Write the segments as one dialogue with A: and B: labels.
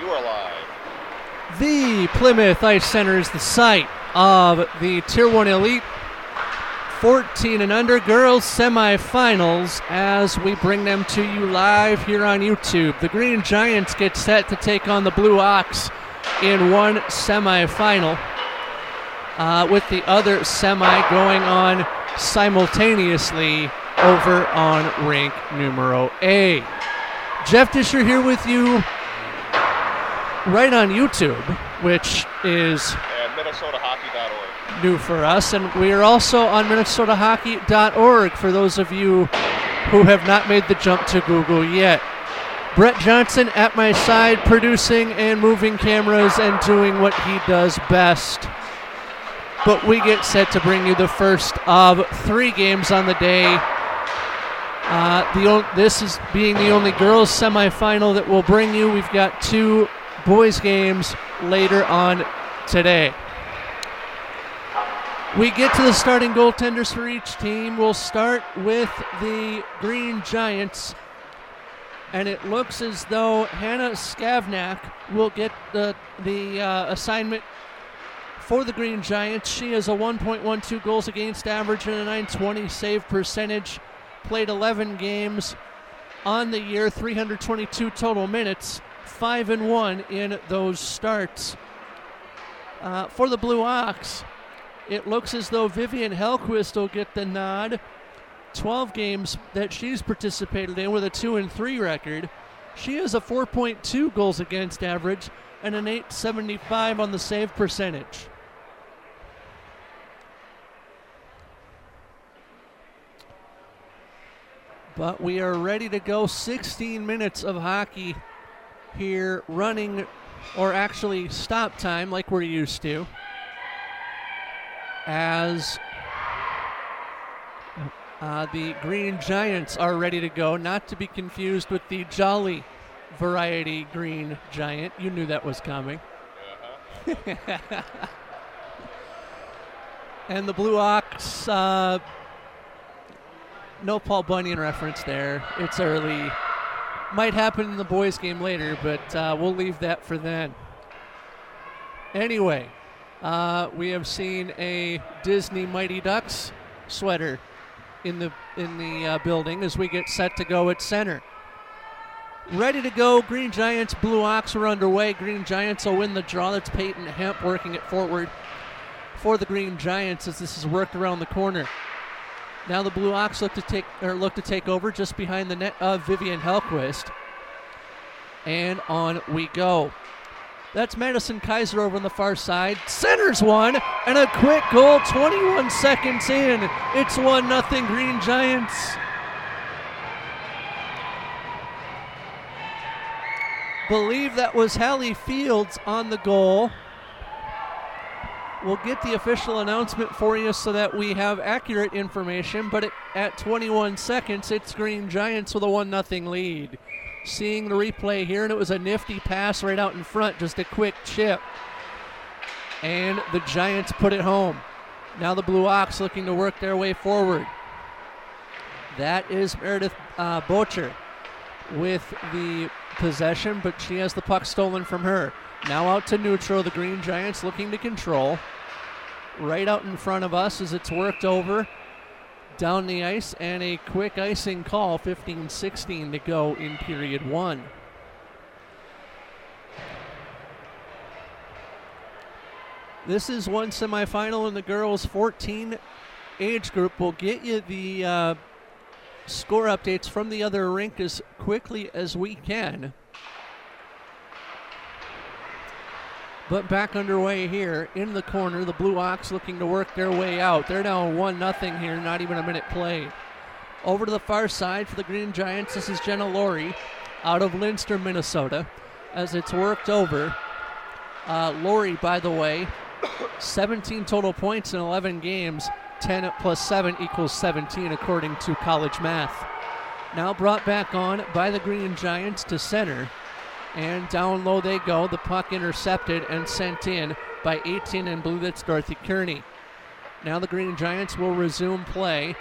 A: You are live.
B: The Plymouth Ice Center is the site of the Tier 1 Elite 14 and under girls semifinals as we bring them to you live here on YouTube. The Green Giants get set to take on the Blue Ox in one semifinal, with the other semi going on simultaneously over on rink numero A. Jeff Disher here with you right on YouTube, which is
A: And MinnesotaHockey.org.
B: new for us, and we are also on MinnesotaHockey.org for those of you who have not made the jump to Google yet. Brett Johnson at my side, producing and moving cameras and doing what he does best. But we get set to bring you the first of 3 games on the day. This is being the only girls semifinal that we'll bring you. We've got 2 boys games later on today. We get to the starting goaltenders for each team. We'll start with the Green Giants, and it looks as though Hannah Skavnak will get the assignment for the Green Giants. She has a 1.12 goals against average and a .920 save percentage. Played 11 games on the year, 322 total minutes, 5-1 in those starts. For the Blue Ox, it looks as though Vivian Hellquist will get the nod. 12 games that she's participated in with a 2-3 record. She has a 4.2 goals against average and an .875 on the save percentage. But we are ready to go. 16 minutes of hockey here running, or actually stop time like we're used to, as the Green Giants are ready to go, not to be confused with the Jolly variety Green Giant. You knew that was coming. Uh-huh. And the Blue Ox, no Paul Bunyan reference there. It's early. Might happen in the boys' game later, but we'll leave that for then. Anyway, we have seen a Disney Mighty Ducks sweater in the building as we get set to go at center. Ready to go. Green Giants, Blue Ox are underway. Green Giants will win the draw. That's Peyton Hemp working it forward for the Green Giants as this is worked around the corner. Now the Blue Ox look to take over just behind the net of Vivian Hellquist. And on we go. That's Madison Kaiser over on the far side. Centers one, and a quick goal 21 seconds in. It's 1-0 Green Giants. Believe that was Hallie Fields on the goal. We'll get the official announcement for you so that we have accurate information, but at 21 seconds, it's Green Giants with a 1-0 lead. Seeing the replay here, and it was a nifty pass right out in front, just a quick chip. And the Giants put it home. Now the Blue Ox looking to work their way forward. That is Meredith Bocher with the possession, but she has the puck stolen from her. Now out to neutral, the Green Giants looking to control. Right out in front of us as it's worked over down the ice, and a quick icing call, 15-16 to go in period 1. This is one semifinal in the girls 14 age group. We'll get you the score updates from the other rink as quickly as we can. But back underway here in the corner, the Blue Ox looking to work their way out. They're down 1-0 here, not even a minute played. Over to the far side for the Green Giants, this is Jenna Laurie out of Leinster, Minnesota, as it's worked over. Laurie, by the way, 17 total points in 11 games. 10 plus 7 equals 17 according to college math. Now brought back on by the Green Giants to center. And down low they go. The puck intercepted and sent in by 18 in blue. That's Dorothy Kearney. Now the Green Giants will resume play.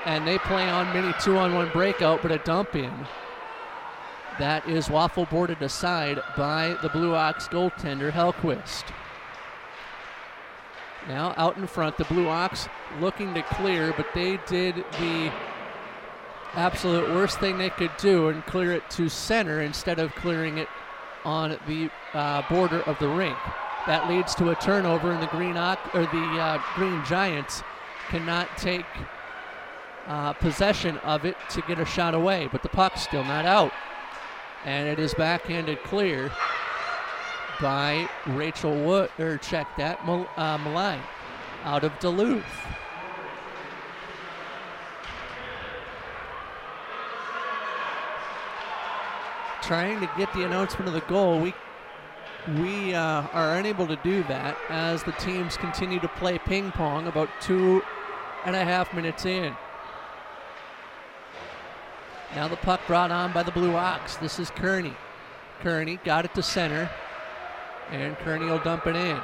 B: And they play on mini 2-on-1 breakout, but a dump in That is waffle boarded aside by the Blue Ox goaltender, Hellquist. Now out in front, the Blue Ox looking to clear, but they did the absolute worst thing they could do and clear it to center instead of clearing it on the border of the rink. That leads to a turnover, and the Green Giants cannot take possession of it to get a shot away, but the puck's still not out. And it is backhanded clear by Rachel Wood, or check that, Malign, out of Duluth. Trying to get the announcement of the goal. We are unable to do that as the teams continue to play ping pong about 2.5 minutes in. Now the puck brought on by the Blue Ox. This is Kearney. Kearney got it to center, and Kearney will dump it in.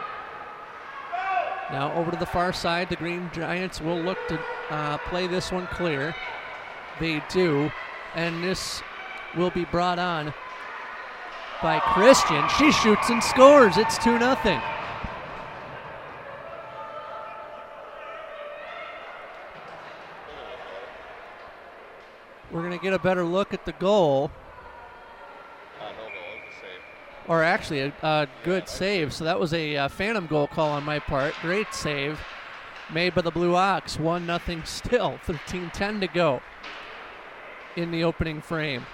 B: Now over to the far side, the Green Giants will look to play this one clear. They do, and this will be brought on by Christian. She shoots and scores. It's 2-0. We're going to get a better look at the goal.
A: No goal, it was a save.
B: Or actually a good save. So that was a phantom goal call on my part. Great save made by the Blue Ox. 1-0 still. 13:10 to go in the opening frame.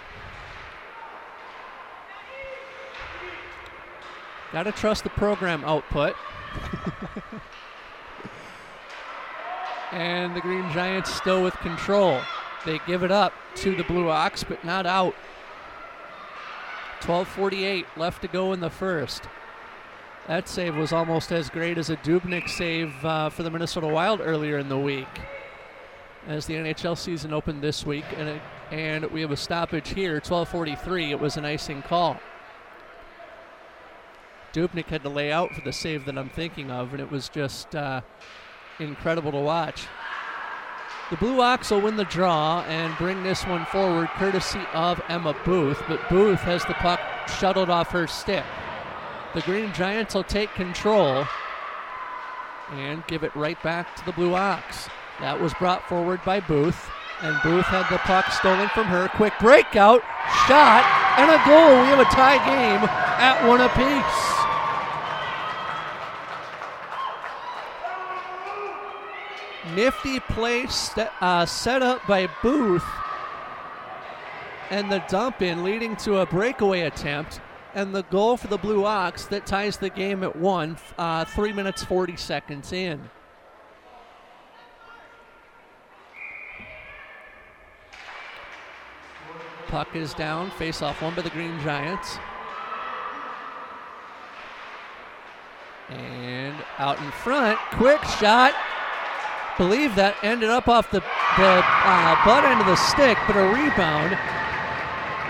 B: Got to trust the program output. And the Green Giants still with control. They give it up to the Blue Ox, but not out. 12:48 left to go in the first. That save was almost as great as a Dubnyk save for the Minnesota Wild earlier in the week. As the NHL season opened this week, and we have a stoppage here, 12:43. It was an icing call. Dubnyk had to lay out for the save that I'm thinking of, and it was just incredible to watch. The Blue Ox will win the draw and bring this one forward courtesy of Emma Booth, but Booth has the puck shuttled off her stick. The Green Giants will take control and give it right back to the Blue Ox. That was brought forward by Booth, and Booth had the puck stolen from her. Quick breakout, shot, and a goal. We have a tie game at 1 apiece. Nifty play set up by Booth, and the dump in leading to a breakaway attempt, and the goal for the Blue Ox that ties the game at 1, 3 minutes 40 seconds in. Puck is down, face-off won by the Green Giants. And out in front, quick shot. Believe that ended up off the butt end of the stick, but a rebound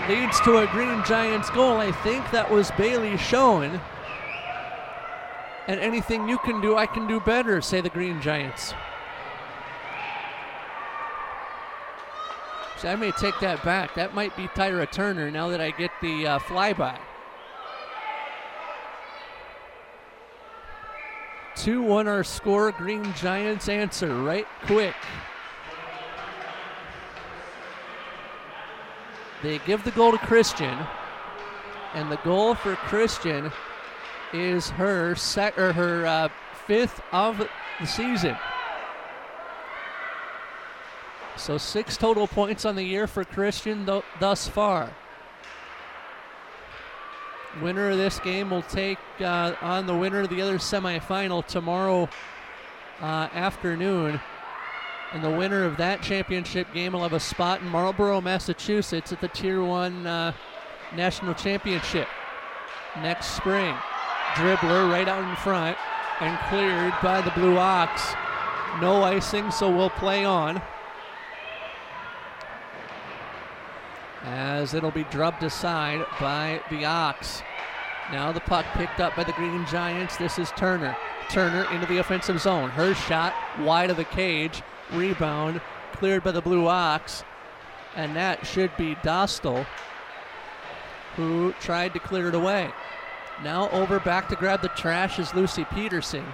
B: leads to a Green Giants goal. I think that was Bailey Schoen. And anything you can do, I can do better, say the Green Giants. So I may take that back. That might be Tyra Turner now that I get the flyby. 2-1 our score. Green Giants answer right quick. They give the goal to Christian, and the goal for Christian is her fifth of the season. So 6 total points on the year for Christian thus far. Winner of this game will take on the winner of the other semifinal tomorrow afternoon. And the winner of that championship game will have a spot in Marlborough, Massachusetts at the Tier 1 National Championship next spring. Dribbler right out in front and cleared by the Blue Ox. No icing, so we'll play on. As it'll be drubbed aside by the Ox. Now the puck picked up by the Green Giants. This is Turner. Turner into the offensive zone. Her shot wide of the cage. Rebound cleared by the Blue Ox. And that should be Dostal. who tried to clear it away. Now over back to grab the trash is Lucy Peterson.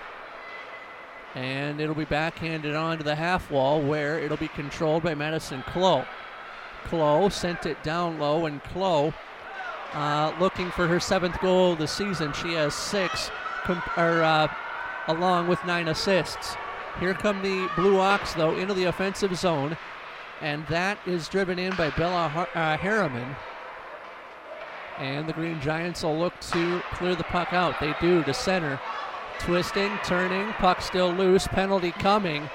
B: And it'll be backhanded onto the half wall where it'll be controlled by Madison Clough. Clough sent it down low, and Clough looking for her 7th goal of the season. She has 6, along with 9 assists. Here come the Blue Ox, though, into the offensive zone, and that is driven in by Bella Harriman. And the Green Giants will look to clear the puck out. They do to center. Twisting, turning, puck still loose, penalty coming.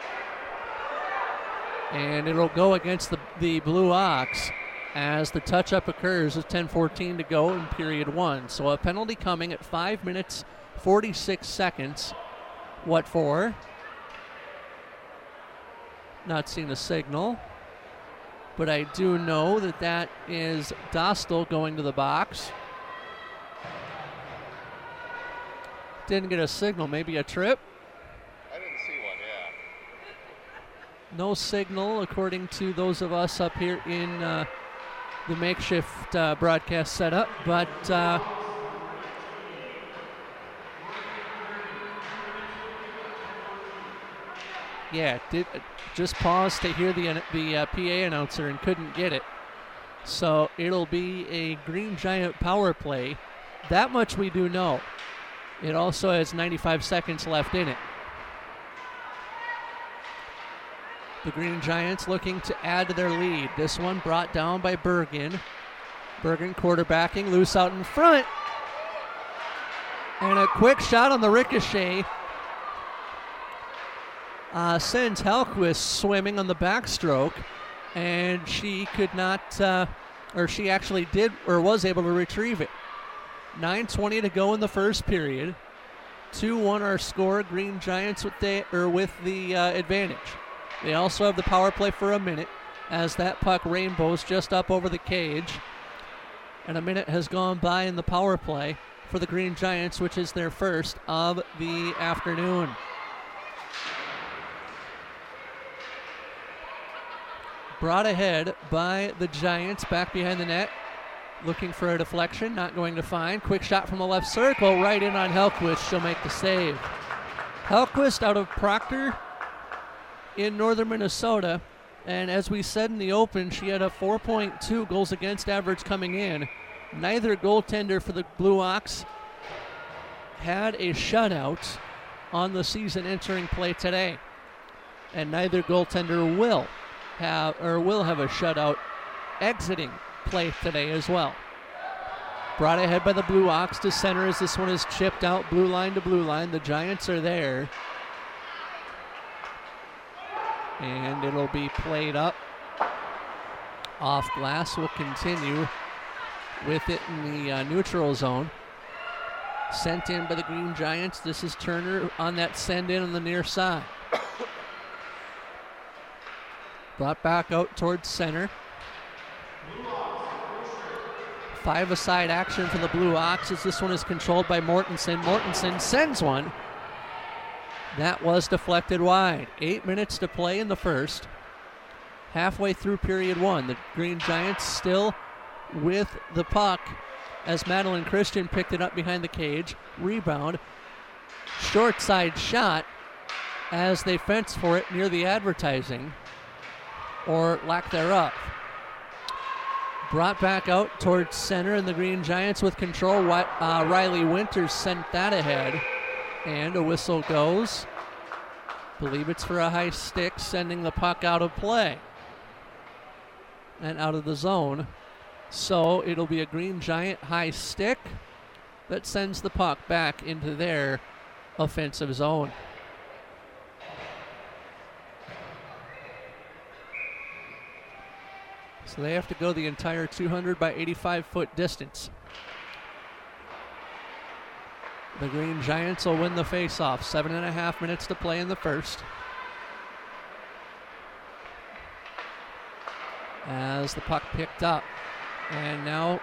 B: And it'll go against the Blue Ox as the touch-up occurs with 10:14 to go in period 1. So a penalty coming at 5 minutes, 46 seconds. What for? Not seeing a signal. But I do know that is Dostal going to the box. Didn't get a signal, maybe a trip.
A: I didn't see one, yeah.
B: No signal, according to those of us up here in the makeshift broadcast setup, but just paused to hear the PA announcer and couldn't get it. So it'll be a Green Giant power play. That much we do know. It also has 95 seconds left in it. The Green Giants looking to add to their lead. This one brought down by Bergen. Bergen quarterbacking, loose out in front. And a quick shot on the ricochet. Sends Hellquist swimming on the backstroke. And she could not, she actually did, or was able to retrieve it. 9:20 to go in the first period. 2-1 our score. Green Giants with the advantage. They also have the power play for a minute as that puck rainbows just up over the cage. And a minute has gone by in the power play for the Green Giants, which is their first of the afternoon. Brought ahead by the Giants back behind the net. Looking for a deflection, not going to find. Quick shot from the left circle, right in on Hellquist. She'll make the save. Hellquist out of Proctor in northern Minnesota. And as we said in the open, she had a 4.2 goals against average coming in. Neither goaltender for the Blue Ox had a shutout on the season entering play today. And neither goaltender will have a shutout exiting play today as well. Brought ahead by the Blue Ox to center as this one is chipped out blue line to blue line. The Giants are there. And it'll be played up. Off glass will continue with it in the neutral zone. Sent in by the Green Giants. This is Turner on that send in on the near side. Brought back out towards center. 5-a-side action for the Blue Ox as this one is controlled by Mortensen. Mortensen sends one. That was deflected wide. 8 minutes to play in the first. Halfway through period 1. The Green Giants still with the puck as Madeline Christian picked it up behind the cage. Rebound. Short side shot as they fence for it near the advertising, or lack thereof. Brought back out towards center, and the Green Giants with control. Riley Winters sent that ahead, and a whistle goes. Believe it's for a high stick, sending the puck out of play and out of the zone. So it'll be a Green Giant high stick that sends the puck back into their offensive zone. So they have to go the entire 200 by 85-foot distance. The Green Giants will win the faceoff. 7.5 minutes to play in the first. As the puck picked up. And now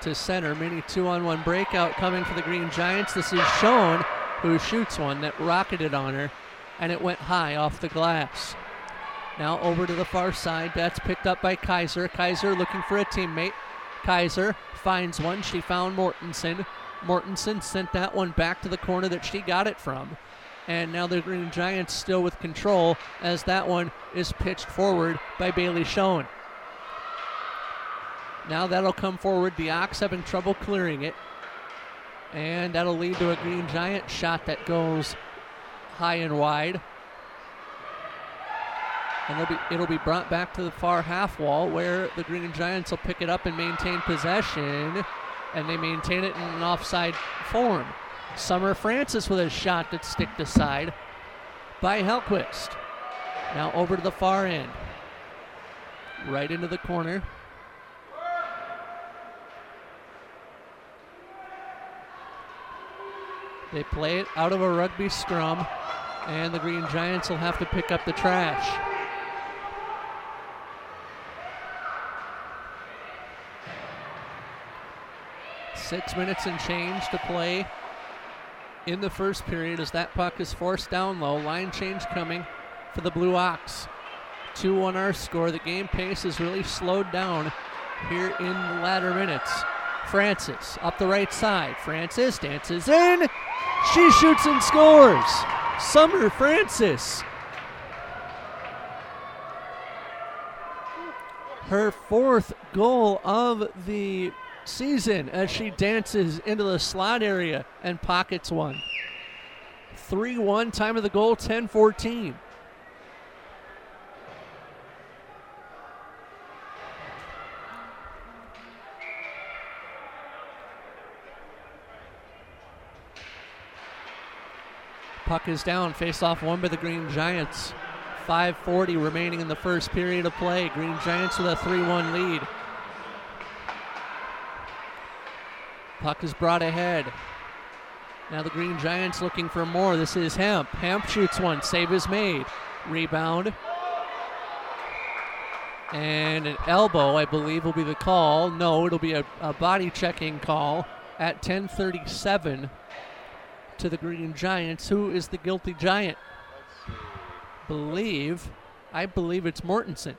B: to center. Mini 2-on-1 breakout coming for the Green Giants. This is Schoen, who shoots one that rocketed on her, and it went high off the glass. Now over to the far side. That's picked up by Kaiser. Kaiser looking for a teammate. Kaiser finds one. She found Mortensen. Mortensen sent that one back to the corner that she got it from. And now the Green Giants still with control as that one is pitched forward by Bailey Schoen. Now that'll come forward. The Ox having trouble clearing it. And that'll lead to a Green Giant shot that goes high and wide. And it'll be brought back to the far half wall where the Green Giants will pick it up and maintain possession. And they maintain it in an offside form. Summer Francis with a shot that's sticked aside by Hellquist. Now over to the far end. Right into the corner. They play it out of a rugby scrum, and the Green Giants will have to pick up the trash. Six minutes and change to play in the first period as that puck is forced down low. Line change coming for the Blue Ox. 2-1 our score. The game pace is really slowed down here in the latter minutes. Francis up the right side. Francis dances in. She shoots and scores. Summer Francis. Her fourth goal of the season as she dances into the slot area and pockets one. 3-1, time of the goal, 10-14. Puck is down, face-off won by the Green Giants. 5:40 remaining in the first period of play. Green Giants with a 3-1 lead. Puck is brought ahead. Now the Green Giants looking for more. This is Hemp. Hemp shoots one. Save is made. Rebound. And an elbow, I believe, will be the call. No, it'll be a body checking call at 10:37 to the Green Giants. Who is the guilty Giant? I believe it's Mortensen.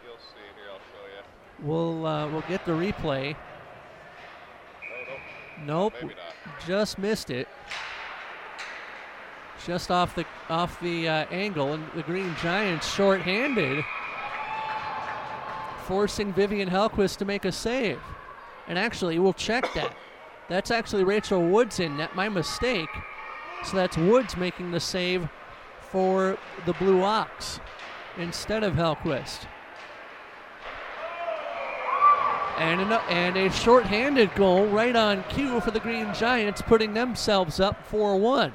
A: You'll see here, I'll show you.
B: We'll get the replay. Nope,
A: Maybe not.
B: just missed it. Just off the angle, and the Green Giants short-handed, forcing Vivian Hellquist to make a save. And actually, we'll check that. That's actually Rachel Woods in net, my mistake. So that's Woods making the save for the Blue Ox instead of Hellquist. And a short-handed goal right on cue for the Green Giants, putting themselves up 4-1.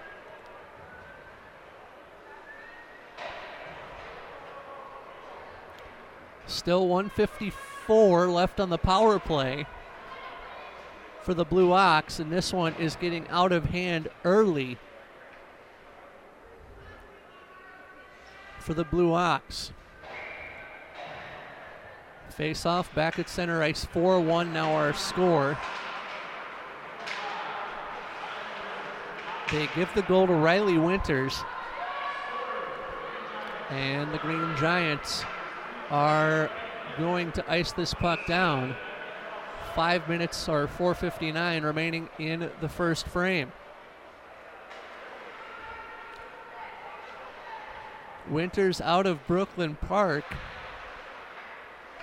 B: Still 1:54 left on the power play for the Blue Ox, and this one is getting out of hand early for the Blue Ox. Face-off back at center ice, 4-1 now our score. They give the goal to Riley Winters. And the Green Giants are going to ice this puck down. 5 minutes or 4:59 remaining in the first frame. Winters out of Brooklyn Park.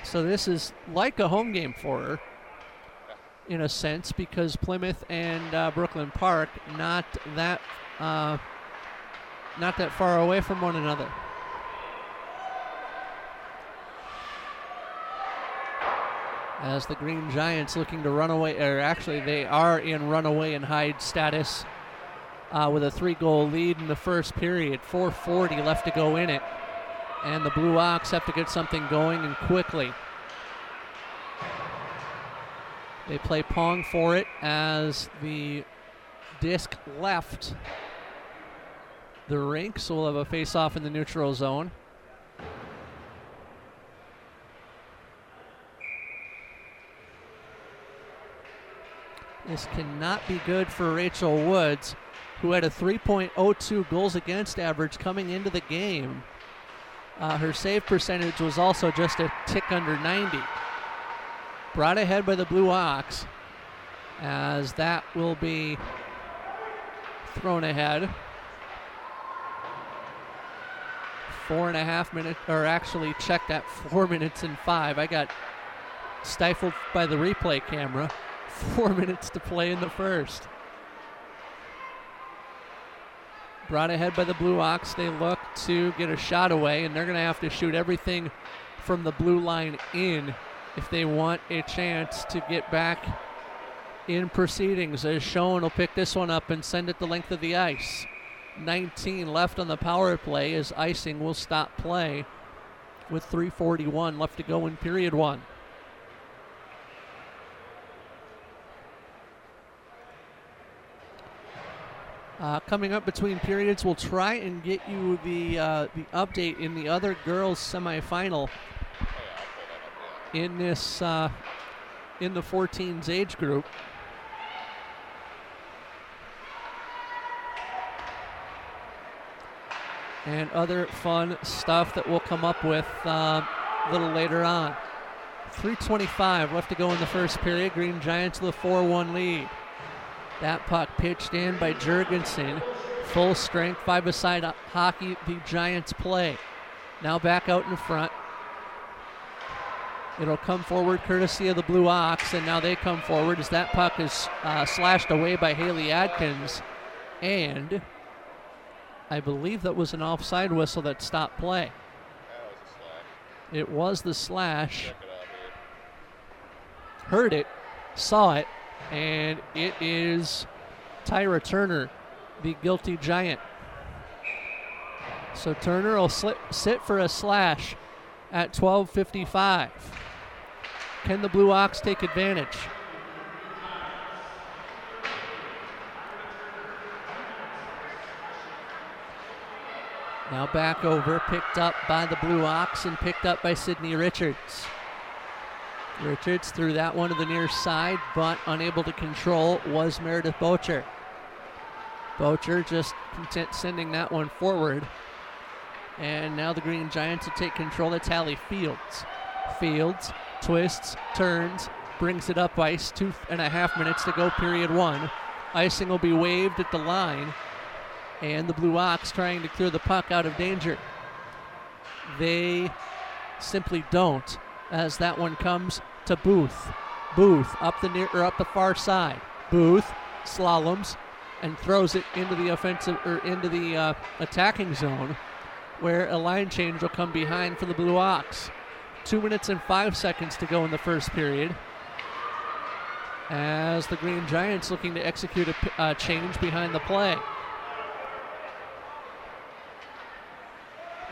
B: So this is like a home game for her, in a sense, because Plymouth and Brooklyn Park not that far away from one another. As the Green Giants looking to run away, or actually they are in runaway and hide status with a 3-goal lead in the first period. 4:40 left to go in it. And the Blue Ox have to get something going and quickly. They play Pong for it as the disc left the rink, so we'll have a face-off in the neutral zone. This cannot be good for Rachel Woods, who had a 3.02 goals against average coming into the game. Her save percentage was also just a tick under 90. brought ahead by the Blue Ox, as that will be thrown ahead. 4.5 minutes, or actually checked at 4 minutes and 5. I got stifled by the replay camera. 4 minutes to play in the first. Brought ahead by the Blue Ox. They look to get a shot away, and they're going to have to shoot everything from the blue line in if they want a chance to get back in proceedings. As Schoen will pick this one up and send it the length of the ice. 19 left on the power play as icing will stop play with 3:41 left to go in period one. Coming up between periods, we'll try and get you the update in the other girls semifinal in this in the 14s age group. And other fun stuff that we'll come up with a little later on. 3:25 left to go in the first period. Green Giants with a 4-1 lead. That puck pitched in by Jurgensen. Full strength, five-a-side hockey the Giants play. Now back out in front. It'll come forward courtesy of the Blue Ox, and now they come forward as that puck is slashed away by Haley Adkins. And I believe that was an offside whistle that stopped play. It was the slash. Heard it, saw it, and it is Tyra Turner, the guilty Giant. So Turner will sit for a slash at 12:55. Can the Blue Ox take advantage? Now back over, picked up by the Blue Ox and picked up by Sydney Richards. Richards threw that one to the near side, but unable to control was Meredith Bocher. Bocher just content sending that one forward. And now the Green Giants will take control. That's Hallie Fields. Fields twists, turns, brings it up ice. 2.5 minutes to go, period one. Icing will be waved at the line. And the Blue Ox trying to clear the puck out of danger. They simply don't, as that one comes to Booth. Booth up the far side. Booth slaloms and throws it into the offensive or into the attacking zone, where a line change will come behind for the Blue Ox. 2 minutes and 5 seconds to go in the first period, as the Green Giants looking to execute a change behind the play.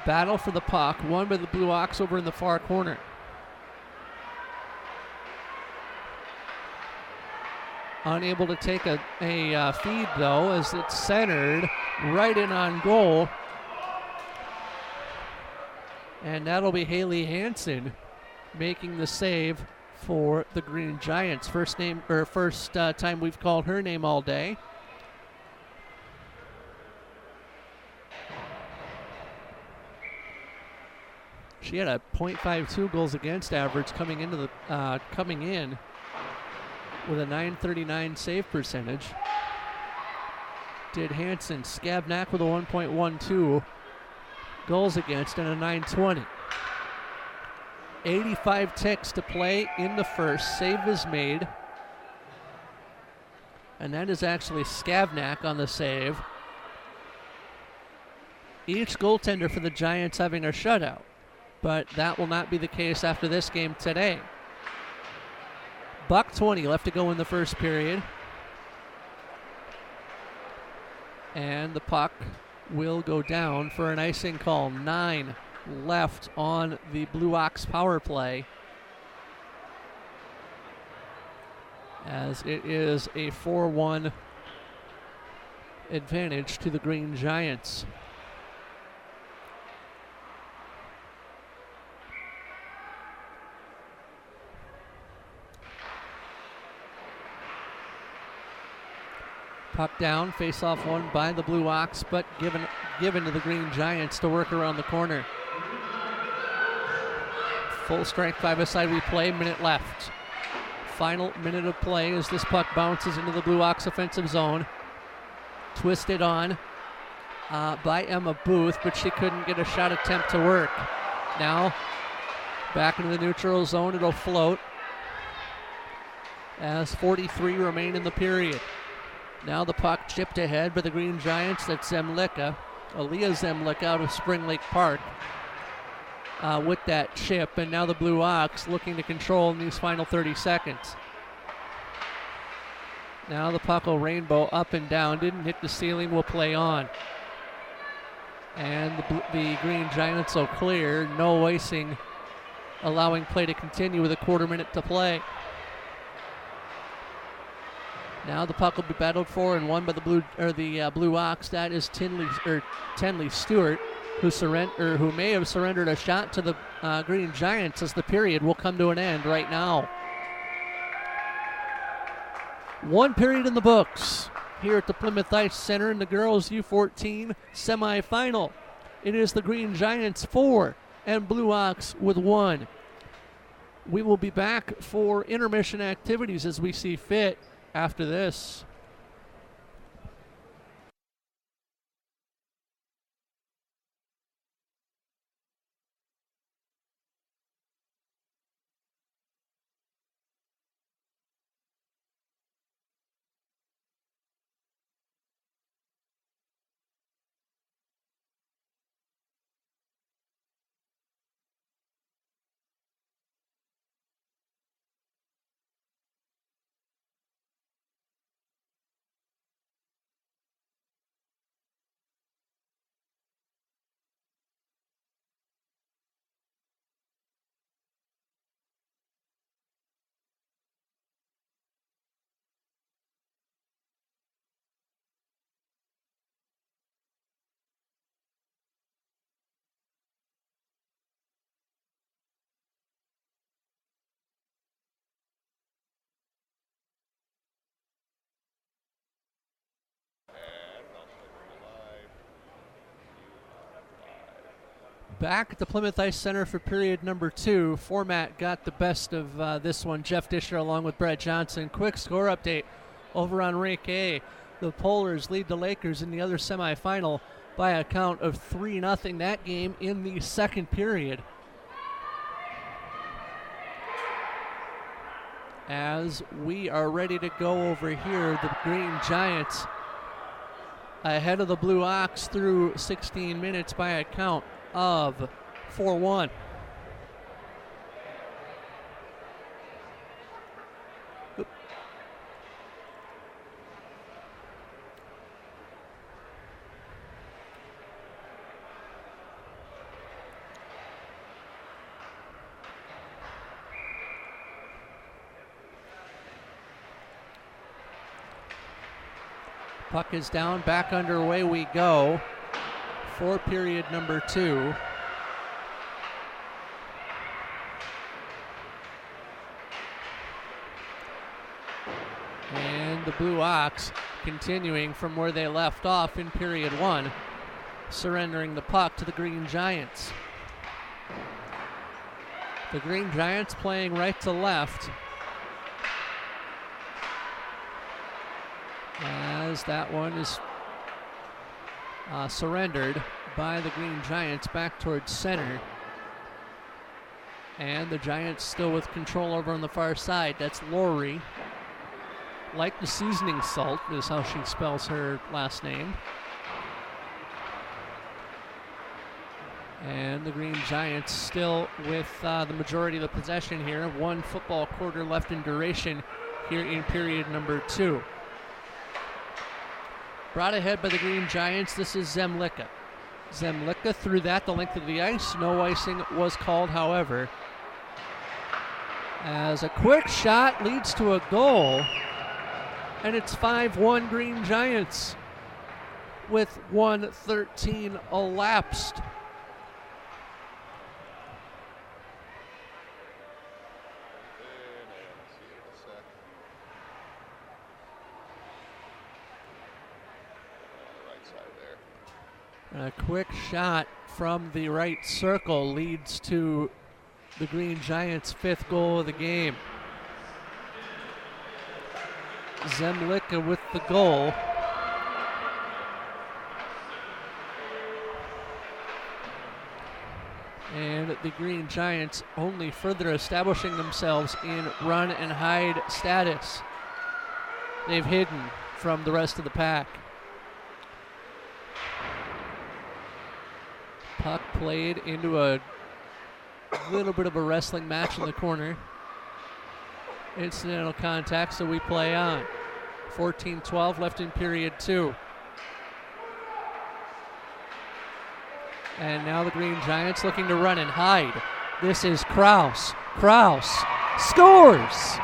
B: Battle for the puck, won by the Blue Ox over in the far corner. Unable to take a feed, though, as it's centered right in on goal. And that'll be Haley Hansen making the save for the Green Giants. First time we've called her name all day. She had a .52 goals against average coming in with a .939 save percentage. Did Hansen. Skavnak with a 1.12 goals against and a .920. 85 ticks to play in the first. Save is made. And that is actually Skavnak on the save. Each goaltender for the Giants having a shutout. But that will not be the case after this game today. $1:20 left to go in the first period. And the puck will go down for an icing call. 9 left on the Blue Ox power play, as it is a 4-1 advantage to the Green Giants. Puck down, face-off won by the Blue Ox, but given to the Green Giants to work around the corner. Full strength five-a-side we play, minute left. final minute of play as this puck bounces into the Blue Ox offensive zone. Twisted on by Emma Booth, but she couldn't get a shot attempt to work. Now back into the neutral zone, it'll float as 43 remain in the period. Now the puck chipped ahead by the Green Giants. That's Zemlicka, Aaliyah Zemlicka out of Spring Lake Park with that chip. And now the Blue Ox looking to control in these final 30 seconds. Now the puck will rainbow up and down. Didn't hit the ceiling, will play on. And the Green Giants will clear. No icing, allowing play to continue with a quarter minute to play. Now the puck will be battled for and won by the Blue Ox. That is Tenley Stewart, who may have surrendered a shot to the Green Giants as the period will come to an end right now. One period in the books here at the Plymouth Ice Center in the girls U14 semifinal. It is the Green Giants 4 and Blue Ox with 1. We will be back for intermission activities as we see fit after this. Back at the Plymouth Ice Center for period number 2. Format got the best of this one. Jeff Disher along with Brett Johnson. Quick score update over on Rink A. The Polars lead the Lakers in the other semifinal by a count of 3-0. That game in the second period. As we are ready to go over here, the Green Giants ahead of the Blue Ox through 16 minutes by a count of 4-1. Puck is down, back underway we go for period number 2. And the Blue Ox continuing from where they left off in period 1, surrendering the puck to the Green Giants. The Green Giants playing right to left, as that one is surrendered by the Green Giants back towards center. And the Giants still with control over on the far side. That's Lori. Like the seasoning salt is how she spells her last name. And the Green Giants still with the majority of the possession here. 1 football quarter left in duration here in period number 2. Brought ahead by the Green Giants, this is Zemlicka. Zemlicka threw that the length of the ice. No icing was called, however. As a quick shot leads to a goal, and it's 5-1 Green Giants with 1:13 elapsed. A quick shot from the right circle leads to the Green Giants' 5th goal of the game. Zemlicka with the goal. And the Green Giants only further establishing themselves in run and hide status. They've hidden from the rest of the pack. Puck played into a little bit of a wrestling match in the corner. Incidental contact, so we play on. 14-12 left in period 2. And now the Green Giants looking to run and hide. This is Kraus. Kraus scores!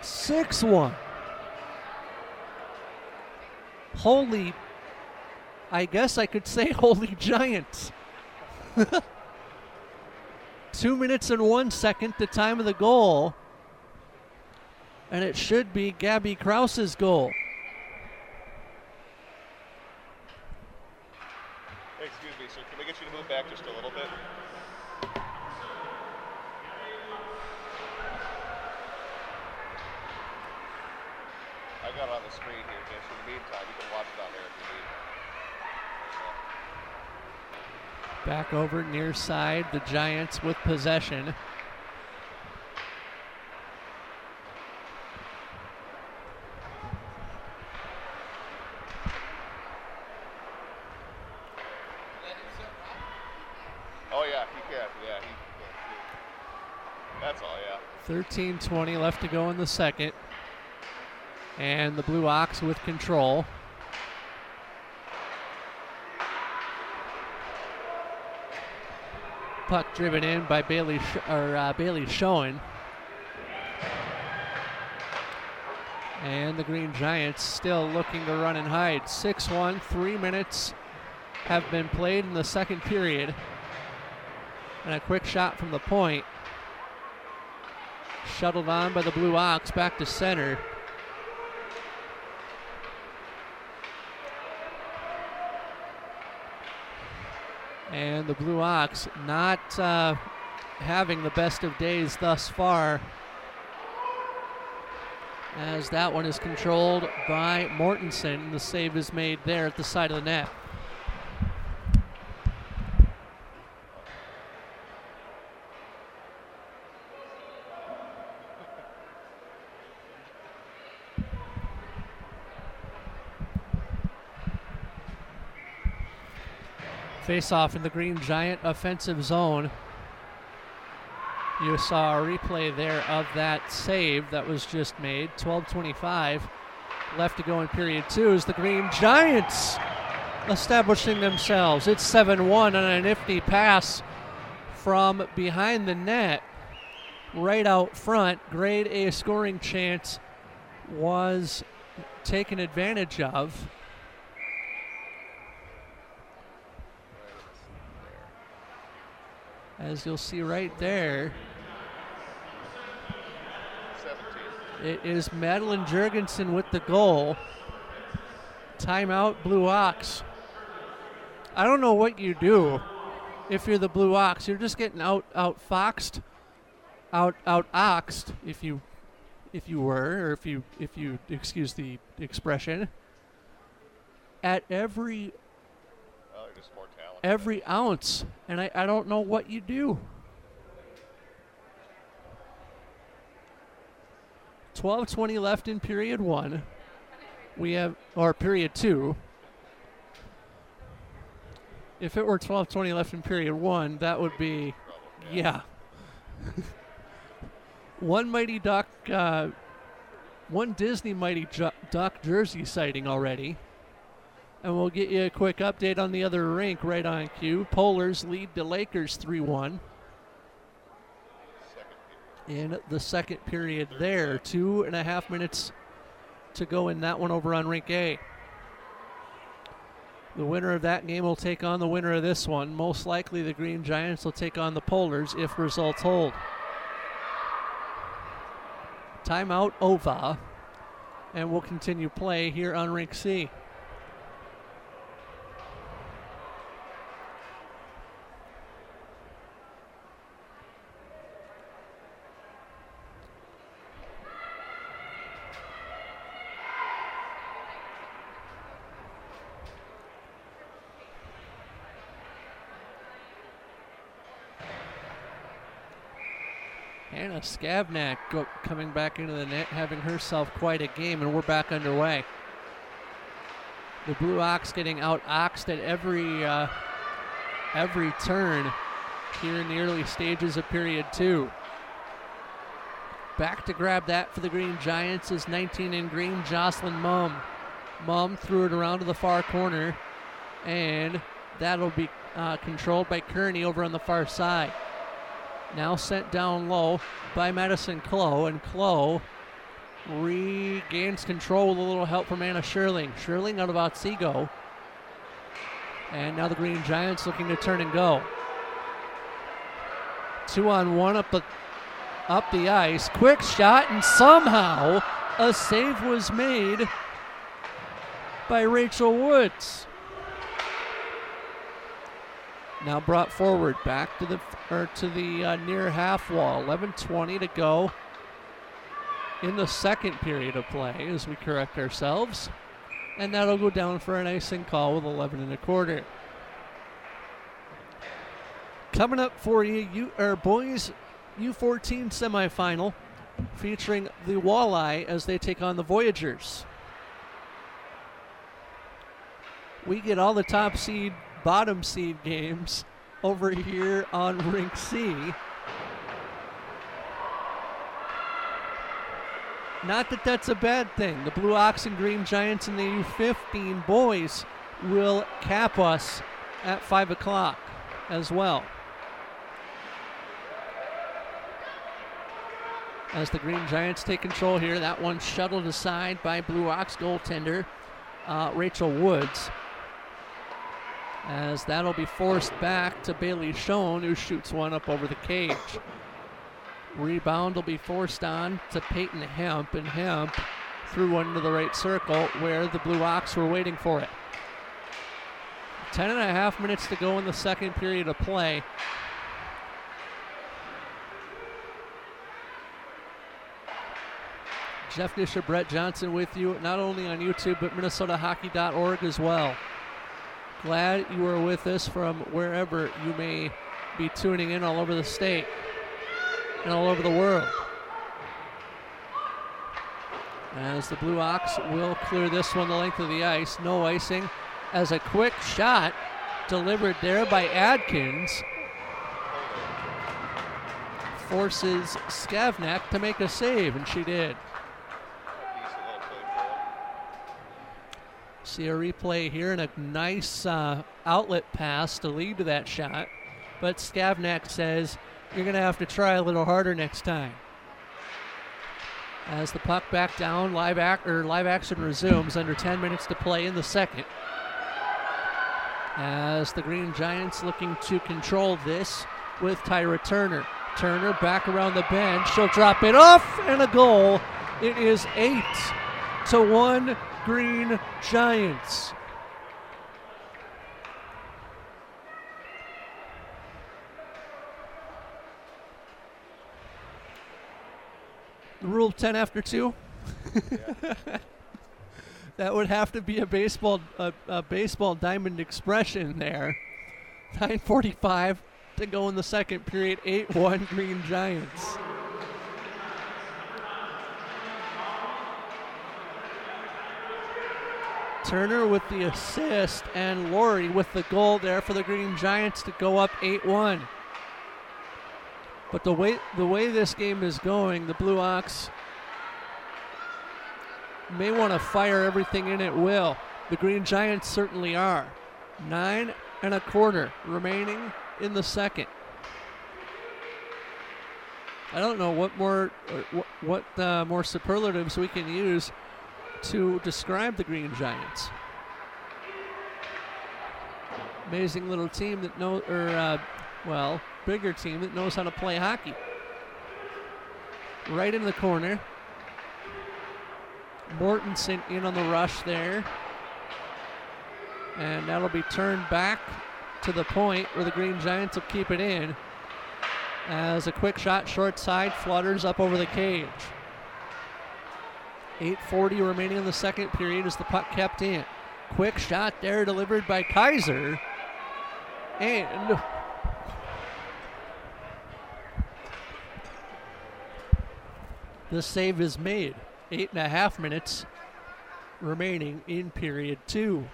B: (6-1). Holy, I guess I could say holy Giants. 2 minutes and 1 second, the time of the goal. And it should be Gabby Krause's goal.
A: Excuse me, sir. Can we get you to move back just a little bit? I got it on the screen here, Dish. In the meantime, you can watch it on there if you need.
B: Back over near side, the Giants with possession.
A: Oh, yeah, he can. Yeah, that's all, yeah.
B: 13:20 left to go in the second. And the Blue Ox with control. Puck driven in by Bailey Schoen. And the Green Giants still looking to run and hide. 6-1, 3 minutes have been played in the second period. And a quick shot from the point. Shuttled on by the Blue Ox back to center. And the Blue Ox not having the best of days thus far, as that one is controlled by Mortensen. The save is made there at the side of the net. Face off in the Green Giant offensive zone. You saw a replay there of that save that was just made. 12:25 left to go in period 2 as the Green Giants establishing themselves. It's 7-1 on a nifty pass from behind the net right out front. Grade A scoring chance was taken advantage of. As you'll see right there,
A: 17.
B: it is Madeline Jurgensen with the goal. Timeout, Blue Ox. I don't know what you do if you're the Blue Ox. You're just getting outfoxed, out-oxed, if you were, or if you excuse the expression, at every
A: Just more talent.
B: every ounce, and I don't know what you do. 12:20 left in period 1. Or period 2. If it were 12:20 left in period 1, that would be, yeah. One Disney Mighty Duck jersey sighting already. And we'll get you a quick update on the other rink right on cue. Polars lead the Lakers 3-1. In the second period there. 2.5 minutes to go in that one over on rink A. The winner of that game will take on the winner of this one. Most likely the Green Giants will take on the Polars if results hold. Timeout over. And we'll continue play here on rink C. Hannah Skavnak coming back into the net, having herself quite a game, and we're back underway. The Blue Ox getting out-oxed at every turn here in the early stages of period 2. Back to grab that for the Green Giants is 19 in green, Jocelyn Mumm. Mumm threw it around to the far corner, and that'll be controlled by Kearney over on the far side. Now sent down low by Madison Clough, and Clough regains control with a little help from Anna Sherling. Sherling out of Otsego. And now the Green Giants looking to turn and go. 2-on-1 up the ice. Quick shot, and somehow a save was made by Rachel Woods. Now brought forward back to the near half wall. 11:20 to go in the second period of play as we correct ourselves. And that'll go down for an icing call with 11 1/4. Coming up for you, our boys U14 semifinal featuring the Walleye as they take on the Voyagers. We get all the top seed, bottom seed games over here on Rink C. Not that that's a bad thing. The Blue Ox and Green Giants and the U15 boys will cap us at 5 o'clock as well. As the Green Giants take control here, that one shuttled aside by Blue Ox goaltender Rachel Woods. As that'll be forced back to Bailey Schoen, who shoots one up over the cage. Rebound will be forced on to Peyton Hemp, and Hemp threw one into the right circle where the Blue Ox were waiting for it. 10.5 minutes to go in the second period of play. Jeff Disher, Brett Johnson with you, not only on YouTube, but MinnesotaHockey.org as well. Glad you are with us from wherever you may be tuning in all over the state and all over the world. As the Blue Ox will clear this one the length of the ice. No icing as a quick shot delivered there by Adkins forces Skavnak to make a save, and she did. See a replay here and a nice outlet pass to lead to that shot. But Skavnak says, you're going to have to try a little harder next time. As the puck back down, live action resumes under 10 minutes to play in the second. As the Green Giants looking to control this with Tyra Turner. Turner back around the bench. She'll drop it off, and a goal. It is 8-1 Green Giants. Rule 10 after 2?
A: Yeah.
B: That would have to be a baseball diamond expression there. 9:45 to go in the second period. 8-1 Green Giants. Turner with the assist, and Laurie with the goal there for the Green Giants to go up 8-1. But the way this game is going, the Blue Ox may want to fire everything in at will. The Green Giants certainly are. 9 1/4 remaining in the second. I don't know what more superlatives we can use to describe the Green Giants. Amazing little team that bigger team that knows how to play hockey. Right in the corner. Mortensen in on the rush there. And that'll be turned back to the point where the Green Giants will keep it in. As a quick shot short side flutters up over the cage. 8:40 remaining in the second period as the puck kept in. Quick shot there delivered by Kaiser. And The save is made. 8.5 minutes remaining in period 2.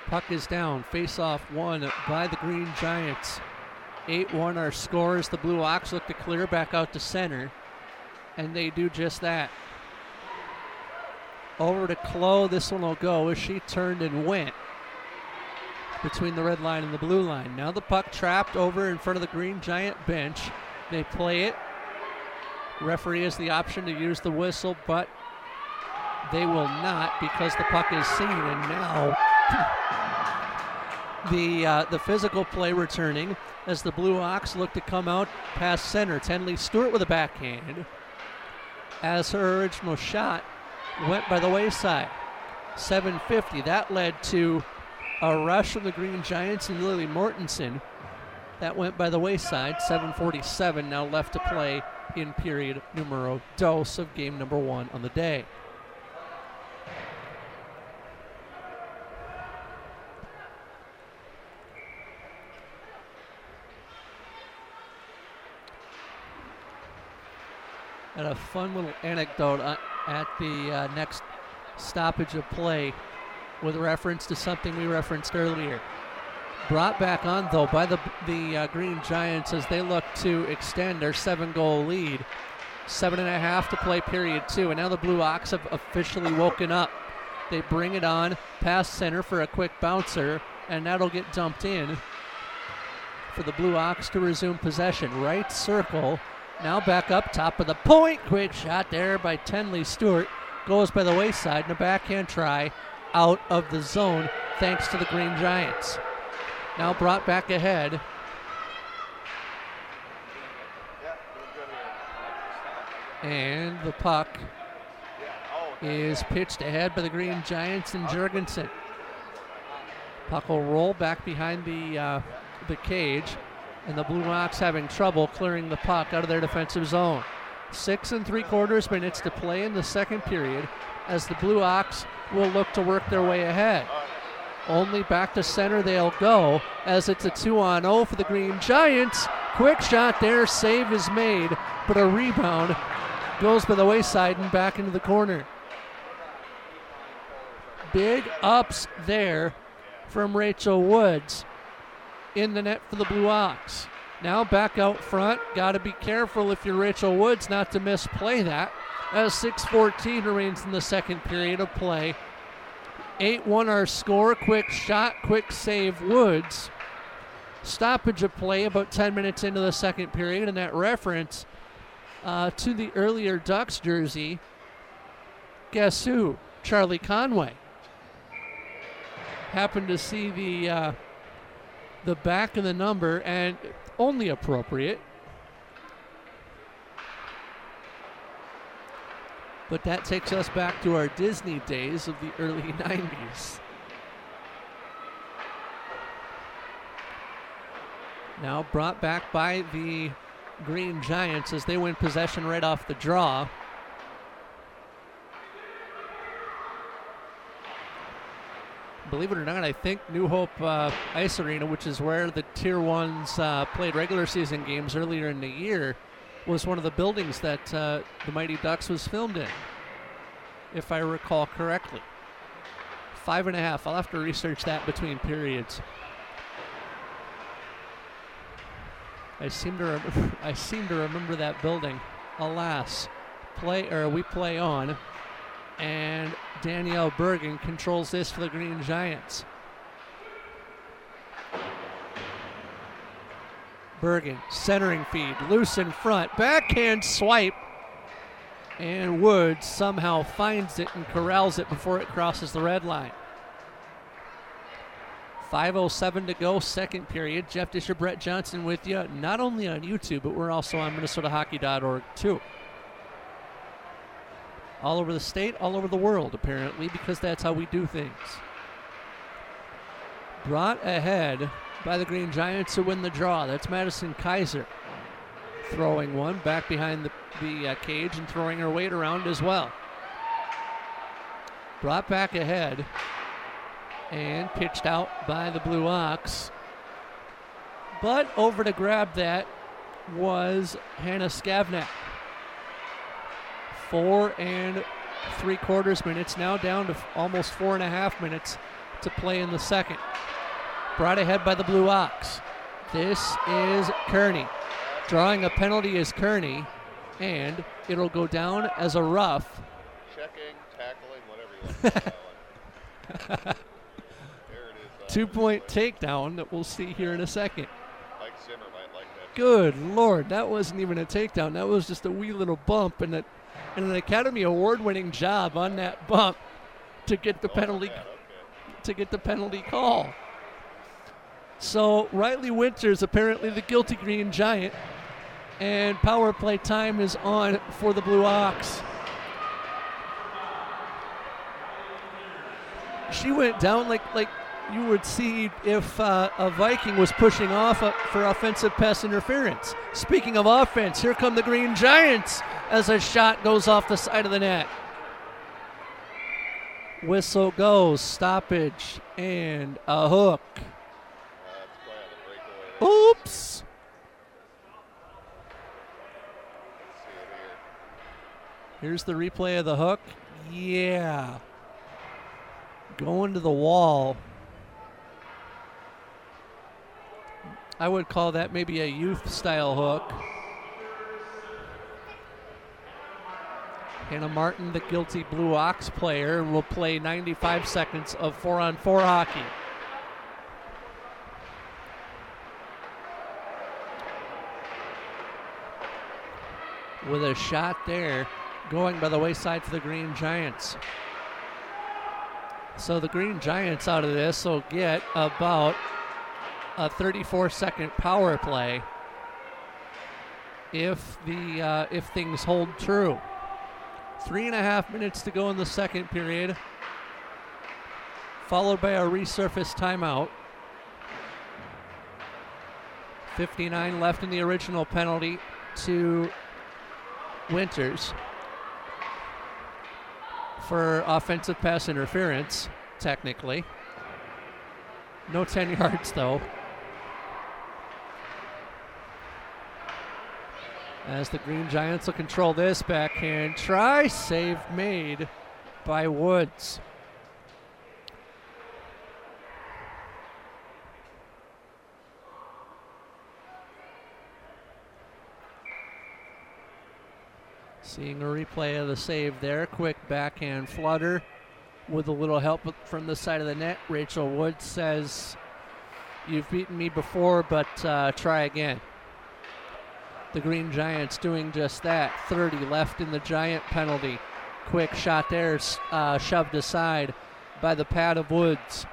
B: Puck is down. Face-off won by the Green Giants. 8-1 our scores. The Blue Ox look to clear back out to center, and they do just that. Over to Chloe. This one will go as she turned and went between the red line and the blue line. Now the puck trapped over in front of the Green Giant bench. They play it. Referee has the option to use the whistle, but they will not because the puck is seen. And now the physical play returning as the Blue Ox look to come out past center. Tenley Stewart with a backhand as her original shot went by the wayside. 7:50. That led to a rush from the Green Giants and Lily Mortensen. That went by the wayside. 7:47 now left to play in period numero dos of game number 1 on the day. And a fun little anecdote at the next stoppage of play with reference to something we referenced earlier. Brought back on, though, by the Green Giants as they look to extend their 7-goal lead. 7.5 to play period 2, and now the Blue Ox have officially woken up. They bring it on past center for a quick bouncer, and that'll get dumped in for the Blue Ox to resume possession. Right circle. Now back up top of the point. Quick shot there by Tenley Stewart. Goes by the wayside and a backhand try out of the zone thanks to the Green Giants. Now brought back ahead. And the puck is pitched ahead by the Green Giants and Jurgensen. Puck will roll back behind the cage. And the Blue Ox having trouble clearing the puck out of their defensive zone. 6 3/4 minutes to play in the second period as the Blue Ox will look to work their way ahead. Only back to center they'll go as it's a 2-on-0 for the Green Giants. Quick shot there, save is made, but a rebound goes by the wayside and back into the corner. Big ups there from Rachel Woods in the net for the Blue Ox. Now back out front. Got to be careful if you're Rachel Woods not to misplay that as 6:14 remains in the second period of play. 8-1 our score. Quick shot, quick save Woods. Stoppage of play about 10 minutes into the second period, and that reference to the earlier Ducks jersey. Guess who? Charlie Conway. Happened to see the back of the number, and only appropriate. But that takes us back to our Disney days of the early 90s. Now brought back by the Green Giants as they win possession right off the draw. Believe it or not, I think New Hope Ice Arena, which is where the Tier 1s played regular season games earlier in the year, was one of the buildings that the Mighty Ducks was filmed in, if I recall correctly. 5.5. I'll have to research that between periods. I seem to remember that building. Alas, we play on. And Danielle Bergen controls this for the Green Giants. Bergen, centering feed, loose in front, backhand swipe. And Woods somehow finds it and corrals it before it crosses the red line. 5:07 to go, second period. Jeff Disher, Brett Johnson with you, not only on YouTube, but we're also on MinnesotaHockey.org too. All over the state, all over the world, apparently, because that's how we do things. Brought ahead by the Green Giants to win the draw. That's Madison Kaiser throwing one back behind the cage and throwing her weight around as well. brought back ahead and pitched out by the Blue Ox. But over to grab that was Hannah Skavnak. 4 3/4 minutes, now down to almost 4.5 minutes to play in the second. Brought ahead by the Blue Ox. This is Kearney. Drawing a penalty is Kearney, and it'll go down as a rough.
A: Checking, tackling, whatever you want to call it. There it is.
B: 2-point takedown that we'll see here in a second.
A: Mike Zimmer might like that.
B: Good Lord, that wasn't even a takedown. That was just a wee little bump, and an Academy Award-winning job on that bump to get the penalty to get the penalty call. So Riley Winters apparently the guilty Green Giant, and power play time is on for the Blue Ox. She went down like you would see if a Viking was pushing off for offensive pass interference. Speaking of offense, here come the Green Giants as a shot goes off the side of the net. Whistle goes, stoppage, and a hook. Oops. Here's the replay of the hook. Yeah. Going to the wall. I would call that maybe a youth-style hook. Hannah Martin, the guilty Blue Ox player, will play 95 seconds of 4-on-4 hockey. With a shot there going by the wayside for the Green Giants. So the Green Giants out of this will get about a 34-second power play if things hold true. 3.5 minutes to go in the second period, followed by a resurface timeout. 59 left in the original penalty to Winters for offensive pass interference, technically. No 10 yards, though. As the Green Giants will control this backhand try, save made by Woods. Seeing a replay of the save there, quick backhand flutter with a little help from the side of the net. Rachel Woods says, "You've beaten me before, but try again." The Green Giants doing just that. 30 left in the Giant penalty. Quick shot there, shoved aside by the pad of Woods.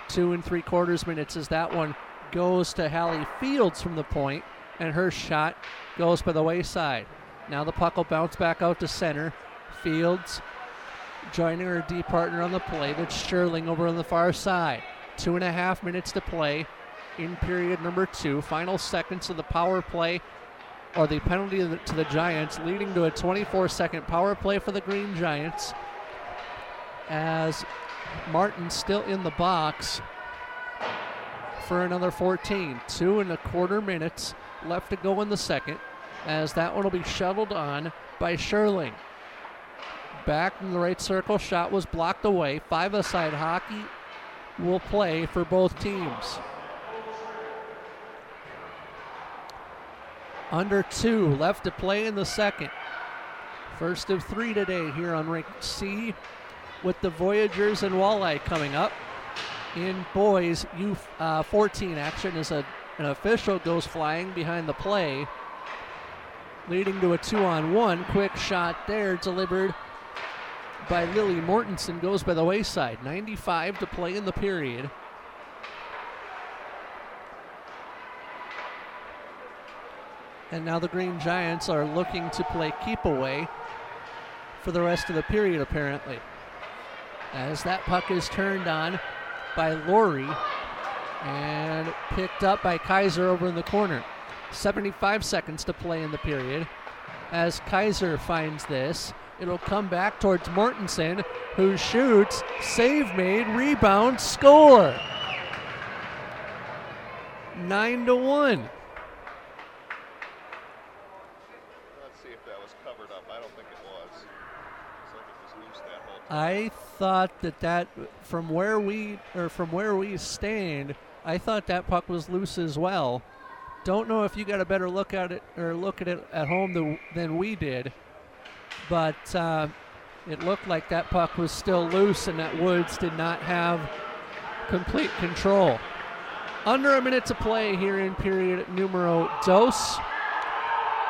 B: 2 3/4 minutes as that one goes to Hallie Fields from the point, and her shot goes by the wayside. Now the puck will bounce back out to center. Fields joining her D partner on the play. That's Sherling over on the far side. 2.5 minutes to play in period number 2. Final seconds of the power play, or the penalty to the Giants, leading to a 24-second power play for the Green Giants. As Martin still in the box for another 14. 2.25 minutes left to go in the second, as that one will be shuttled on by Sherling. Back in the right circle, shot was blocked away. 5-a-side hockey will play for both teams. Under 2 left to play in the second. First of 3 today here on Rink C, with the Voyagers and Walleye coming up. In boys U14 action as an official goes flying behind the play, leading to a 2-on-1. Quick shot there, delivered by Lily Mortensen, goes by the wayside. 95 to play in the period. And now the Green Giants are looking to play keep away for the rest of the period, apparently. As that puck is turned on by Laurie and picked up by Kaiser over in the corner. 75 seconds to play in the period as Kaiser finds this. It'll come back towards Mortensen, who shoots, save made, rebound, score. 9-1.
A: Let's see if that was covered up. I don't think it was. Looks like it was loose that whole time.
B: I thought that from where we stand, I thought that puck was loose as well. Don't know if you got a better look at it at home than we did, but it looked like that puck was still loose and that Woods did not have complete control. Under a minute to play here in period numero dos,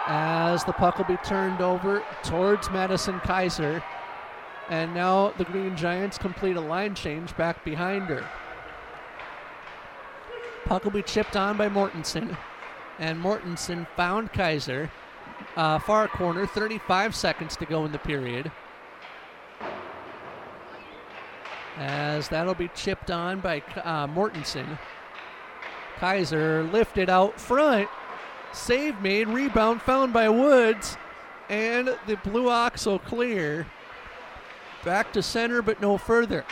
B: as the puck will be turned over towards Madison Kaiser. And now the Green Giants complete a line change back behind her. Puck will be chipped on by Mortensen. And Mortensen found Kaiser. Far corner, 35 seconds to go in the period. As that'll be chipped on by Mortensen. Kaiser lifted out front. Save made, rebound found by Woods. And the Blue Ox will clear. Back to center, but no further.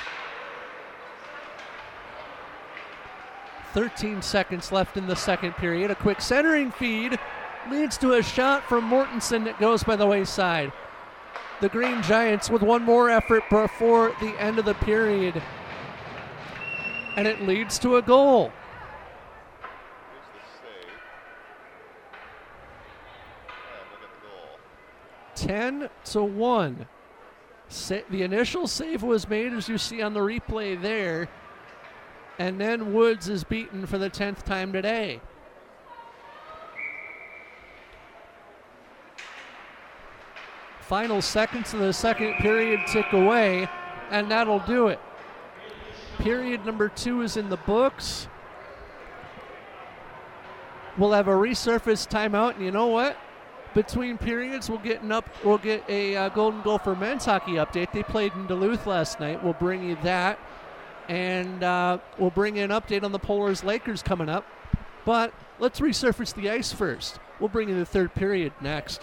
B: 13 seconds left in the second period. A quick centering feed leads to a shot from Mortensen that goes by the wayside. The Green Giants with one more effort before the end of the period. And it leads to a goal.
A: Look at the goal.
B: 10-1. The initial save was made, as you see on the replay there. And then Woods is beaten for the 10th time today. Final seconds of the second period tick away, and that'll do it. Period number 2 is in the books. We'll have a resurface timeout, and you know what? Between periods, we'll get a Golden Gopher men's hockey update. They played in Duluth last night. We'll bring you that, and we'll bring you an update on the Polars Lakers coming up. But let's resurface the ice first. We'll bring you the third period next.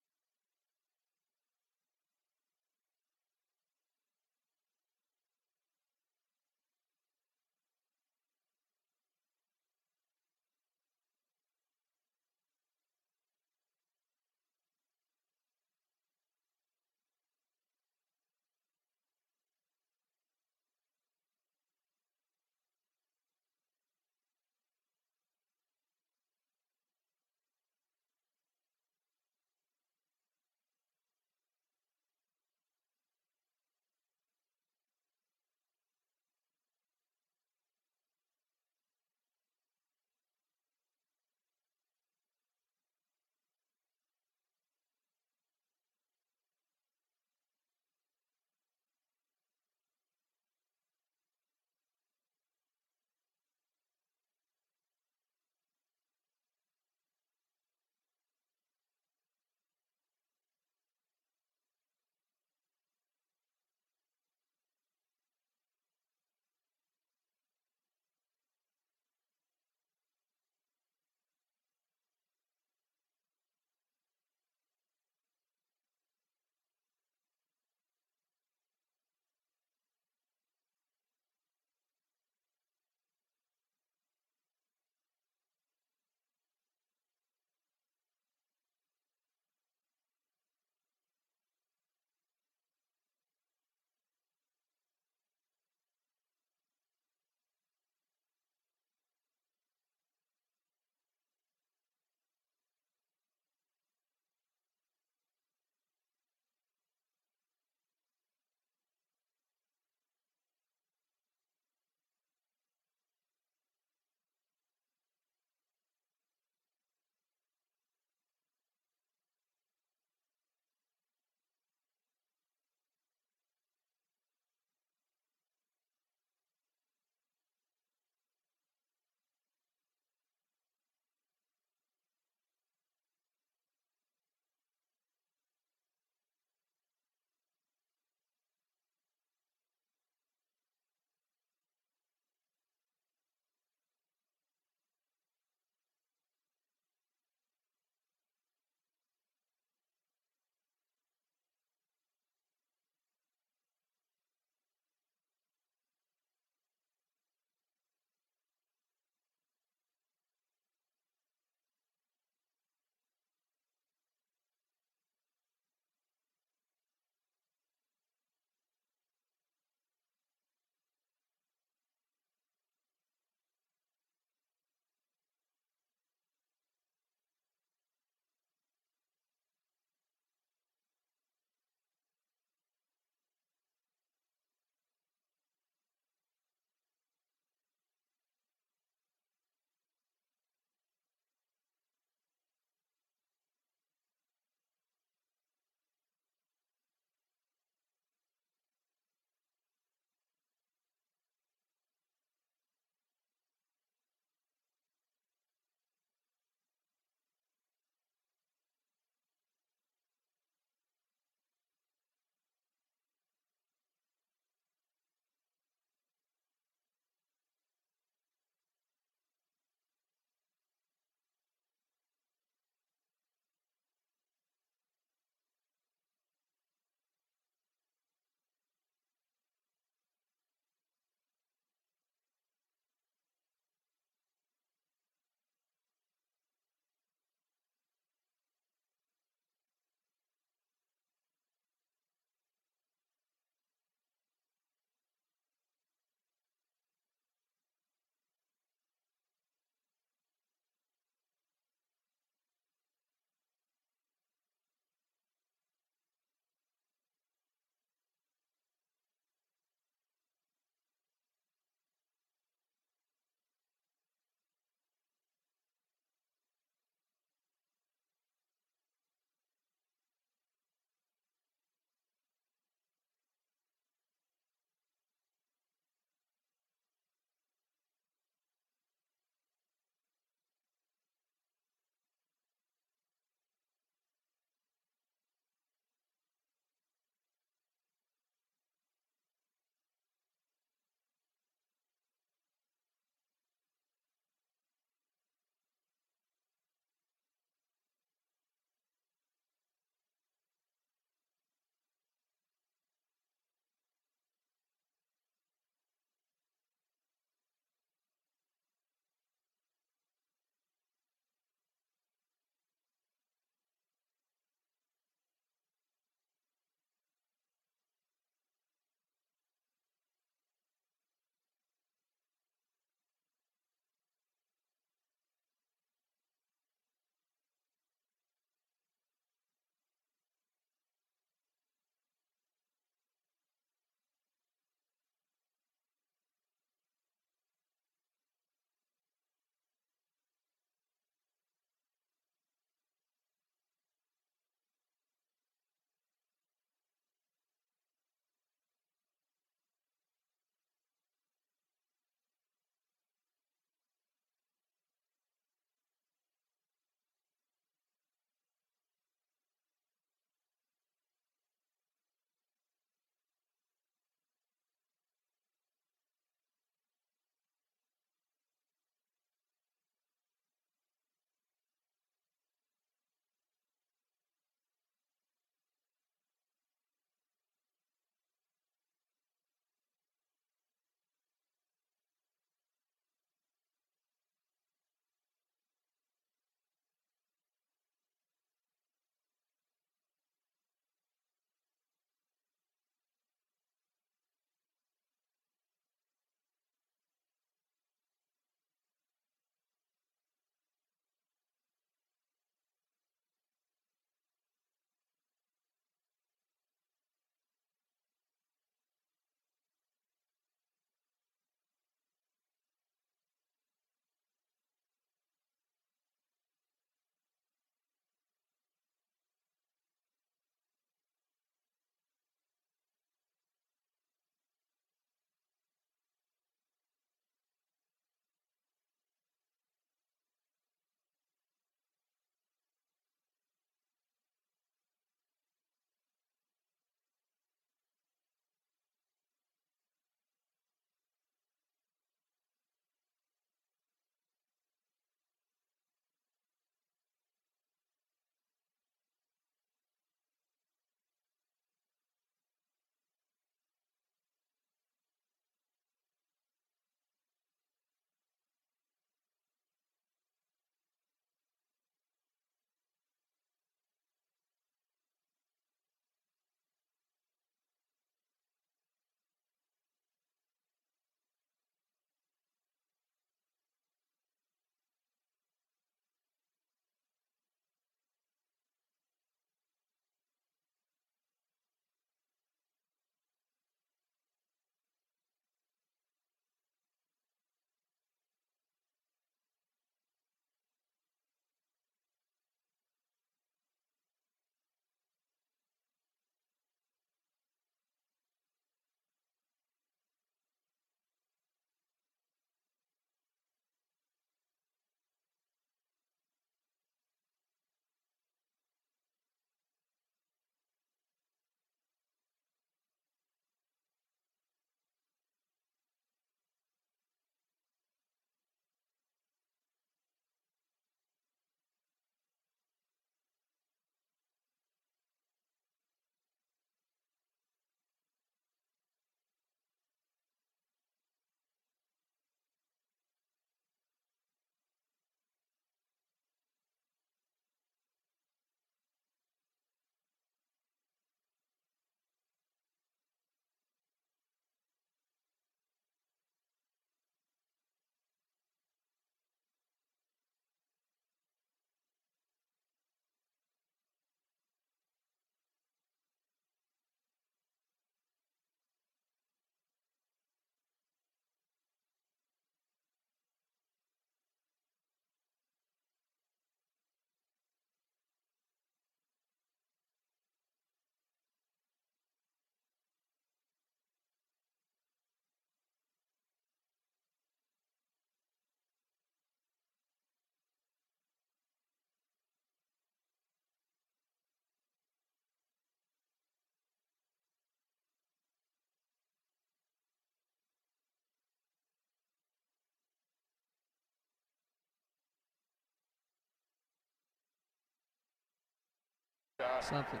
B: something.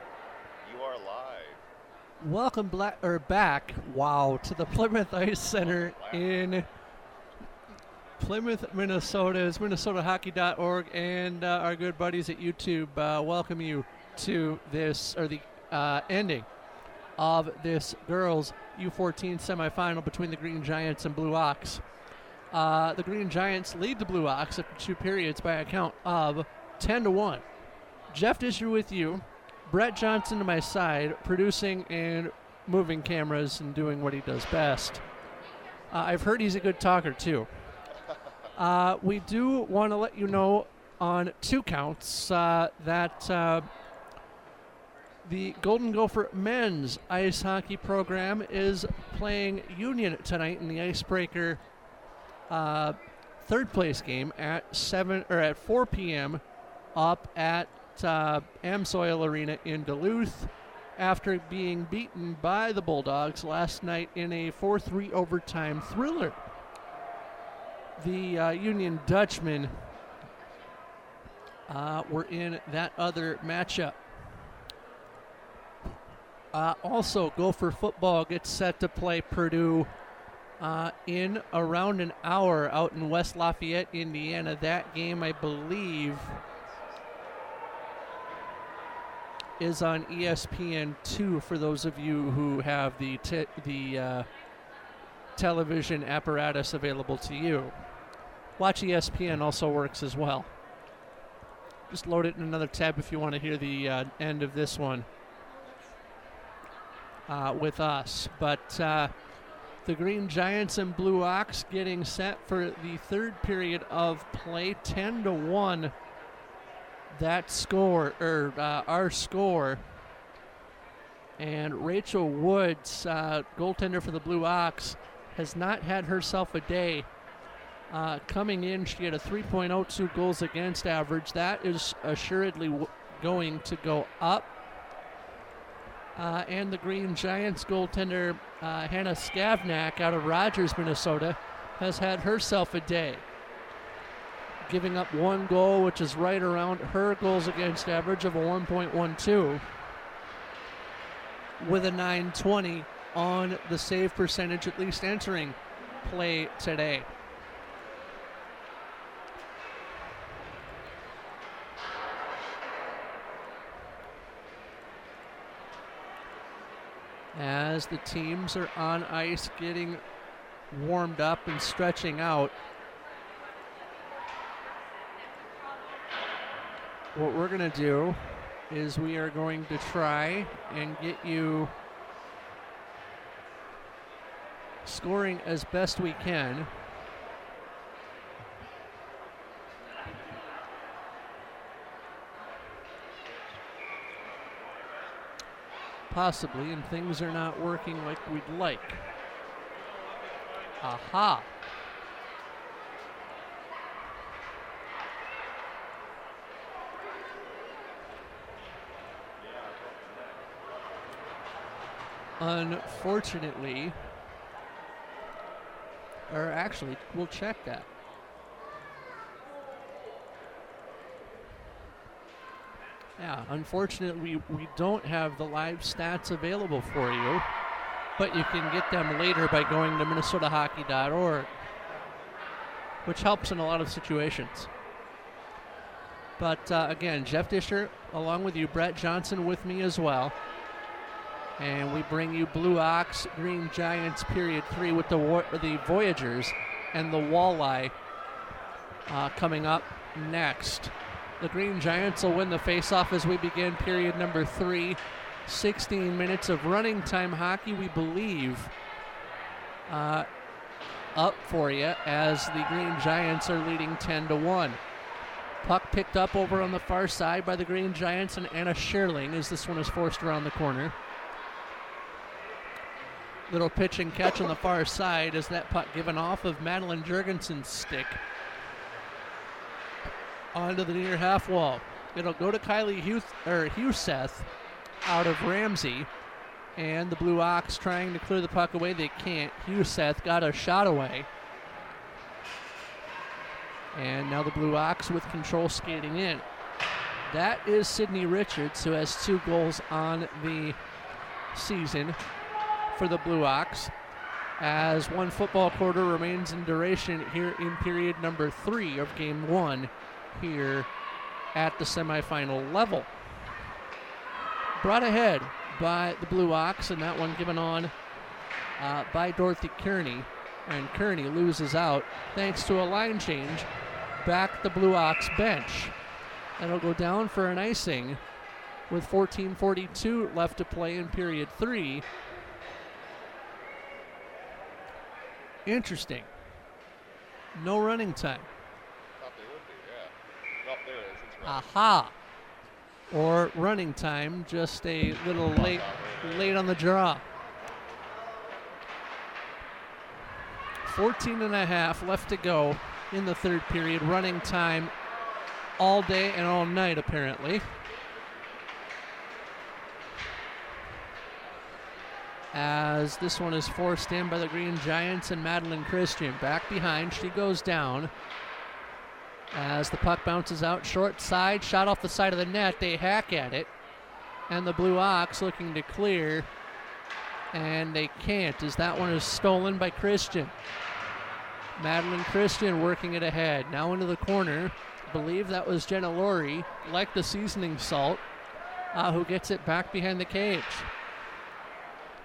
A: You are live.
B: Welcome back, to the Plymouth Ice Center in Plymouth, Minnesota. It's minnesotahockey.org and our good buddies at YouTube welcome you to this, or the ending of this girls U14 semifinal between the Green Giants and Blue Ox. The Green Giants lead the Blue Ox after 2 periods by a count of 10-1. Jeff Disher with you. Brett Johnson to my side, producing and moving cameras and doing what he does best. I've heard he's a good talker, too. We do want to let you know on 2 counts that the Golden Gopher men's ice hockey program is playing Union tonight in the Icebreaker third place game at 4 p.m. up at Amsoil Arena in Duluth after being beaten by the Bulldogs last night in a 4-3 overtime thriller. The Union Dutchmen were in that other matchup. Also, Gopher football gets set to play Purdue in around an hour out in West Lafayette, Indiana. That game, I believe, is on ESPN2 for those of you who have the television apparatus available to you. Watch ESPN also works as well. Just load it in another tab if you want to hear the end of this one with us. But the Green Giants and Blue Ox getting set for the third period of play, 10-1. That score, our score, and Rachel Woods, goaltender for the Blue Ox, has not had herself a day. Coming in, she had a 3.02 goals against average. That is assuredly going to go up. And the Green Giants goaltender, Hannah Skavnak, out of Rogers, Minnesota, has had herself a day, giving up 1 goal, which is right around her goals against average of a 1.12, with a 920 on the save percentage, at least entering play today. As the teams are on ice getting warmed up and stretching out, what we're going to do is we are going to try and get you scoring as best we can. Possibly, and things are not working like we'd like. Aha. Unfortunately, or actually, we'll check that. Yeah, unfortunately, we don't have the live stats available for you, but you can get them later by going to minnesotahockey.org, which helps in a lot of situations. But again, Jeff Disher, along with you, Brett Johnson with me as well. And we bring you Blue Ox, Green Giants, period 3 with the Voyagers and the Walleye coming up next. The Green Giants will win the faceoff as we begin period number 3. 16 minutes of running time hockey, we believe, up for you as the Green Giants are leading 10-1. Puck picked up over on the far side by the Green Giants and Anna Scherling as this one is forced around the corner. Little pitch and catch on the far side as that puck given off of Madeline Jurgensen's stick onto the near half wall. It'll go to Kylie Huseth out of Ramsey, and the Blue Ox trying to clear the puck away. They can't. Huseth got a shot away. And now the Blue Ox with control skating in. That is Sydney Richards, who has 2 goals on the season for the Blue Ox, as 1 football quarter remains in duration here in period number 3 of game 1 here at the semifinal level. Brought ahead by the Blue Ox, and that one given on by Dorothy Kearney, and Kearney loses out thanks to a line change back the Blue Ox bench. That'll go down for an icing with 14:42 left to play in period 3. Interesting. No running time.
A: Thought they would be, yeah. Nope, there it is. It's right.
B: Aha. Or running time, just a little late on the draw. 14 and a half left to go in the 3rd period. Running time all day and all night, apparently. As this one is forced in by the Green Giants, and Madeline Christian back behind. She goes down as the puck bounces out short side, shot off the side of the net. They hack at it, and the Blue Ox looking to clear, and they can't, as that one is stolen by Christian. Madeline Christian working it ahead, now into the corner. I believe that was Jenna Laurie, like the seasoning salt, who gets it back behind the cage.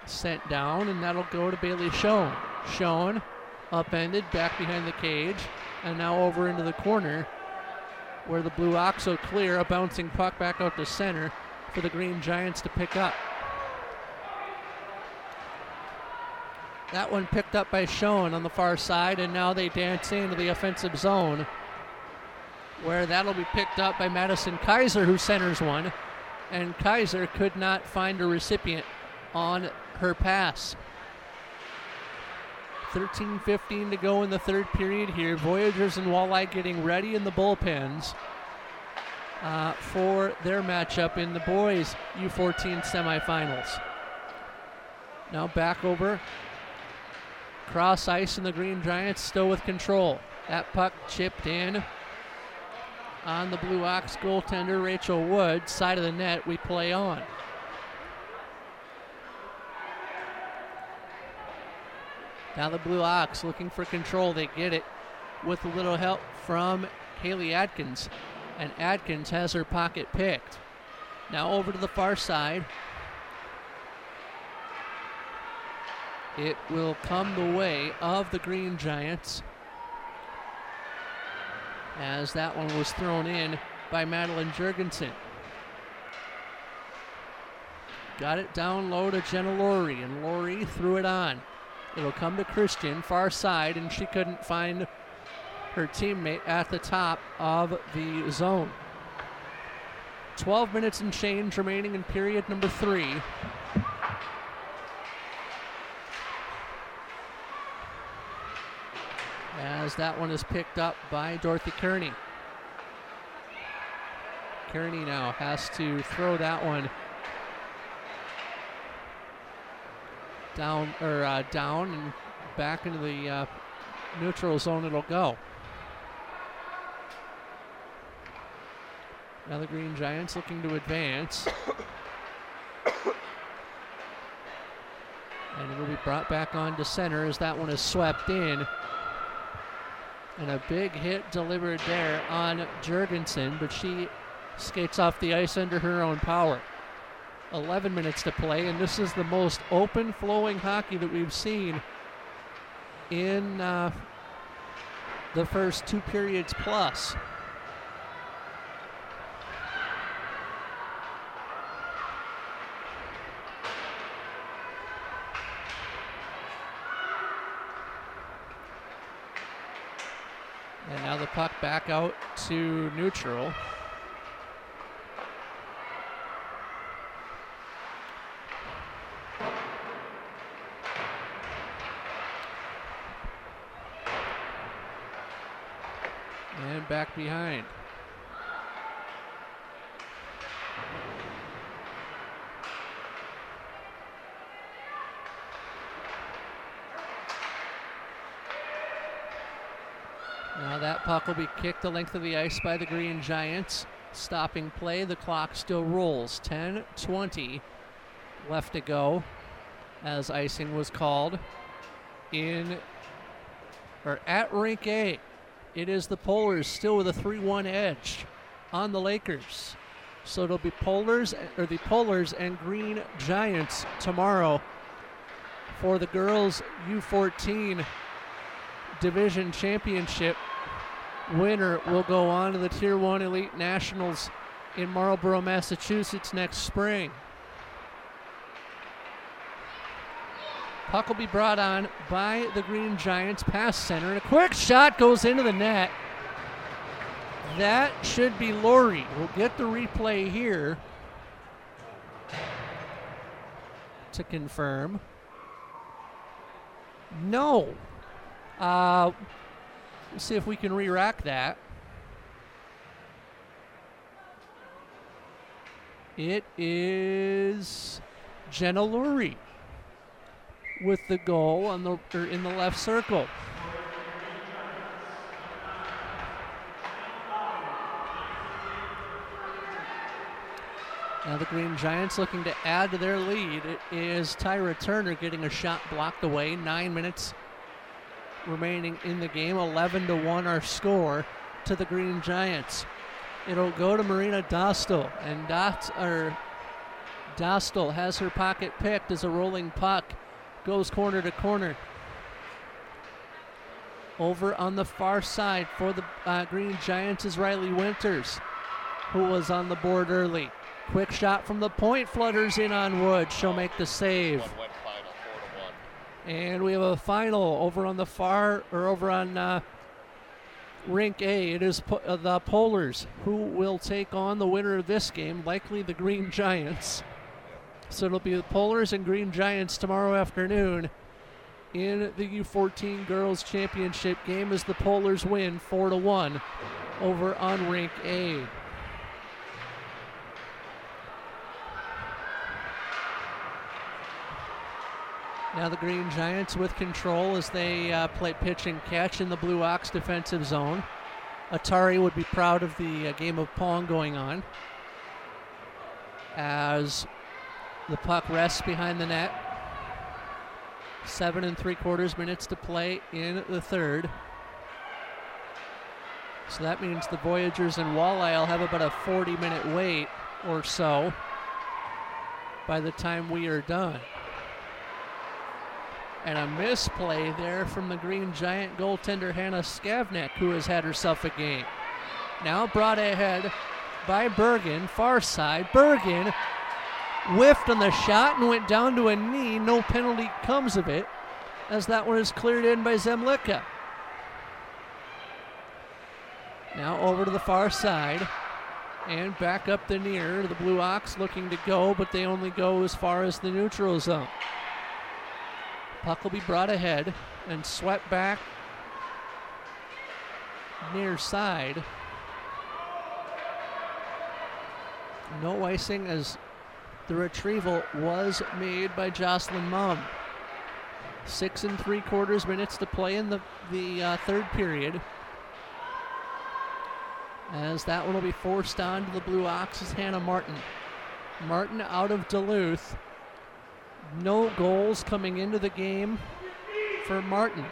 B: Sent down, and that'll go to Bailey Schoen. Schoen upended back behind the cage, and now over into the corner where the Blue Ox will clear. A bouncing puck back out to center for the Green Giants to pick up. That one picked up by Schoen on the far side, and now they dance into the offensive zone, where that'll be picked up by Madison Kaiser, who centers one, and Kaiser could not find a recipient on her pass. 13:15 to go in the 3rd period here. Voyagers and Walleye getting ready in the bullpens for their matchup in the boys U14 semifinals. Now back over. Cross ice, and the Green Giants still with control. That puck chipped in on the Blue Ox goaltender, Rachel Wood. Side of the net, we play on. Now the Blue Ox looking for control. They get it with a little help from Haley Atkins, and Atkins has her pocket picked. Now over to the far side. It will come the way of the Green Giants, as that one was thrown in by Madeline Jurgensen. Got it down low to Jenna Laurie, and Laurie threw it on. It'll come to Christian, far side, and she couldn't find her teammate at the top of the zone. 12 minutes and change remaining in period number 3. As that one is picked up by Dorothy Kearney. Kearney now has to throw that one down and back into the neutral zone it'll go. Now the Green Giants looking to advance. And it'll be brought back on to center as that one is swept in. And a big hit delivered there on Jurgensen, but she skates off the ice under her own power. 11 minutes to play, and this is the most open flowing hockey that we've seen in the first 2 periods plus. And now the puck back out to neutral. And back behind. Now that puck will be kicked the length of the ice by the Green Giants. stopping play. The clock still rolls. 10:20 left to go as icing was called at rink A. It is the Polars still with a 3-1 edge on the Lakers. So it'll be the Polars and Green Giants tomorrow for the girls U14 division championship. Winner will go on to the Tier 1 Elite Nationals in Marlborough, Massachusetts next spring. Puck will be brought on by the Green Giants, pass center, and a quick shot goes into the net. That should be Laurie. We'll get the replay here to confirm. No. Let's see if we can re-rack that. It is Jenna Lurie with the goal in the left circle. Now the Green Giants looking to add to their lead. It is Tyra Turner getting a shot blocked away. 9 minutes remaining in the game. 11-1 our score to the Green Giants. It'll go to Marina Dostal, and Dostal has her pocket picked as a rolling puck goes corner to corner. Over on the far side for the Green Giants is Riley Winters, who was on the board early. Quick shot from the point, flutters in on Wood. She'll make the save.
A: Went final, 4-1.
B: And we have a final over on rink A. It is the Polars who will take on the winner of this game, likely the Green Giants. So it'll be the Polars and Green Giants tomorrow afternoon in the U14 Girls Championship game as the Polars win 4-1 over on rink A. Now the Green Giants with control as they play pitch and catch in the Blue Ox defensive zone. Atari would be proud of the game of Pong going on as the puck rests behind the net. 7 3/4 minutes to play in the third. So that means the Voyagers and Walleye will have about a 40-minute wait or so by the time we are done. And a misplay there from the Green Giant goaltender Hannah Skavnak, who has had herself a game. Now brought ahead by Bergen, far side. Bergen whiffed on the shot and went down to a knee. No penalty comes of it as that one is cleared in by Zemlicka. Now over to the far side and back up the near. The Blue Ox looking to go, but they only go as far as the neutral zone. Puck will be brought ahead and swept back near side. No icing as the retrieval was made by Jocelyn Mum. 6 3/4 minutes to play in the third period. As that one will be forced on to the Blue Ox's Hannah Martin. Martin out of Duluth. No goals coming into the game for Martin.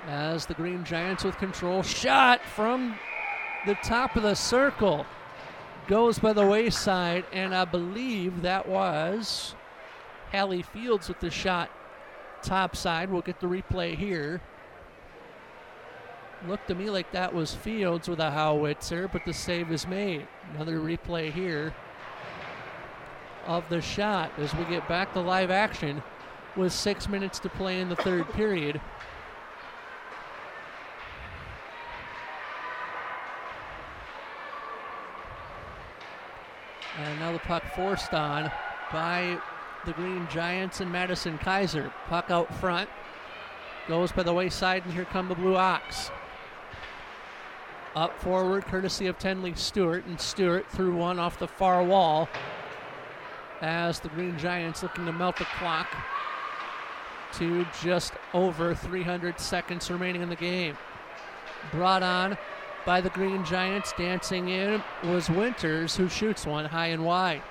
B: As the Green Giants with control. Shot from the top of the circle. Goes by the wayside, and I believe that was Hallie Fields with the shot top side. We'll get the replay here. Looked to me like that was Fields with a howitzer, but the save is made. Another replay here of the shot as we get back to live action with 6 minutes to play in the third period. And now the puck forced on by the Green Giants and Madison Kaiser. Puck out front, goes by the wayside, and here come the Blue Ox. Up forward, courtesy of Tenley Stewart, and Stewart threw one off the far wall as the Green Giants looking to melt the clock to just over 300 seconds remaining in the game. Brought on by the Green Giants. Dancing in was Winters, who shoots one high and wide.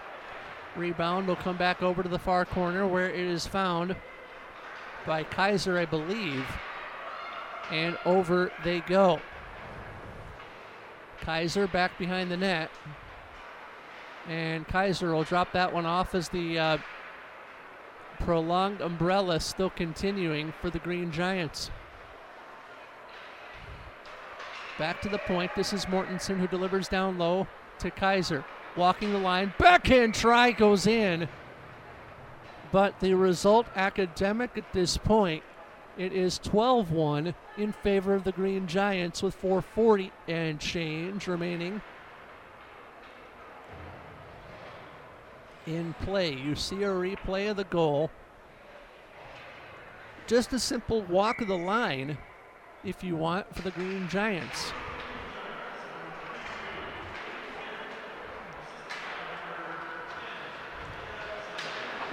B: Rebound will come back over to the far corner where it is found by Kaiser, I believe. And over they go. Kaiser back behind the net. And Kaiser will drop that one off as the prolonged umbrella still continuing for the Green Giants. Back to the point. This is Mortensen, who delivers down low to Kaiser. Walking the line. Backhand try goes in. But the result academic at this point, it is 12-1 in favor of the Green Giants with 4:40 and change remaining in play. You see a replay of the goal. Just a simple walk of the line, if you want, for the Green Giants.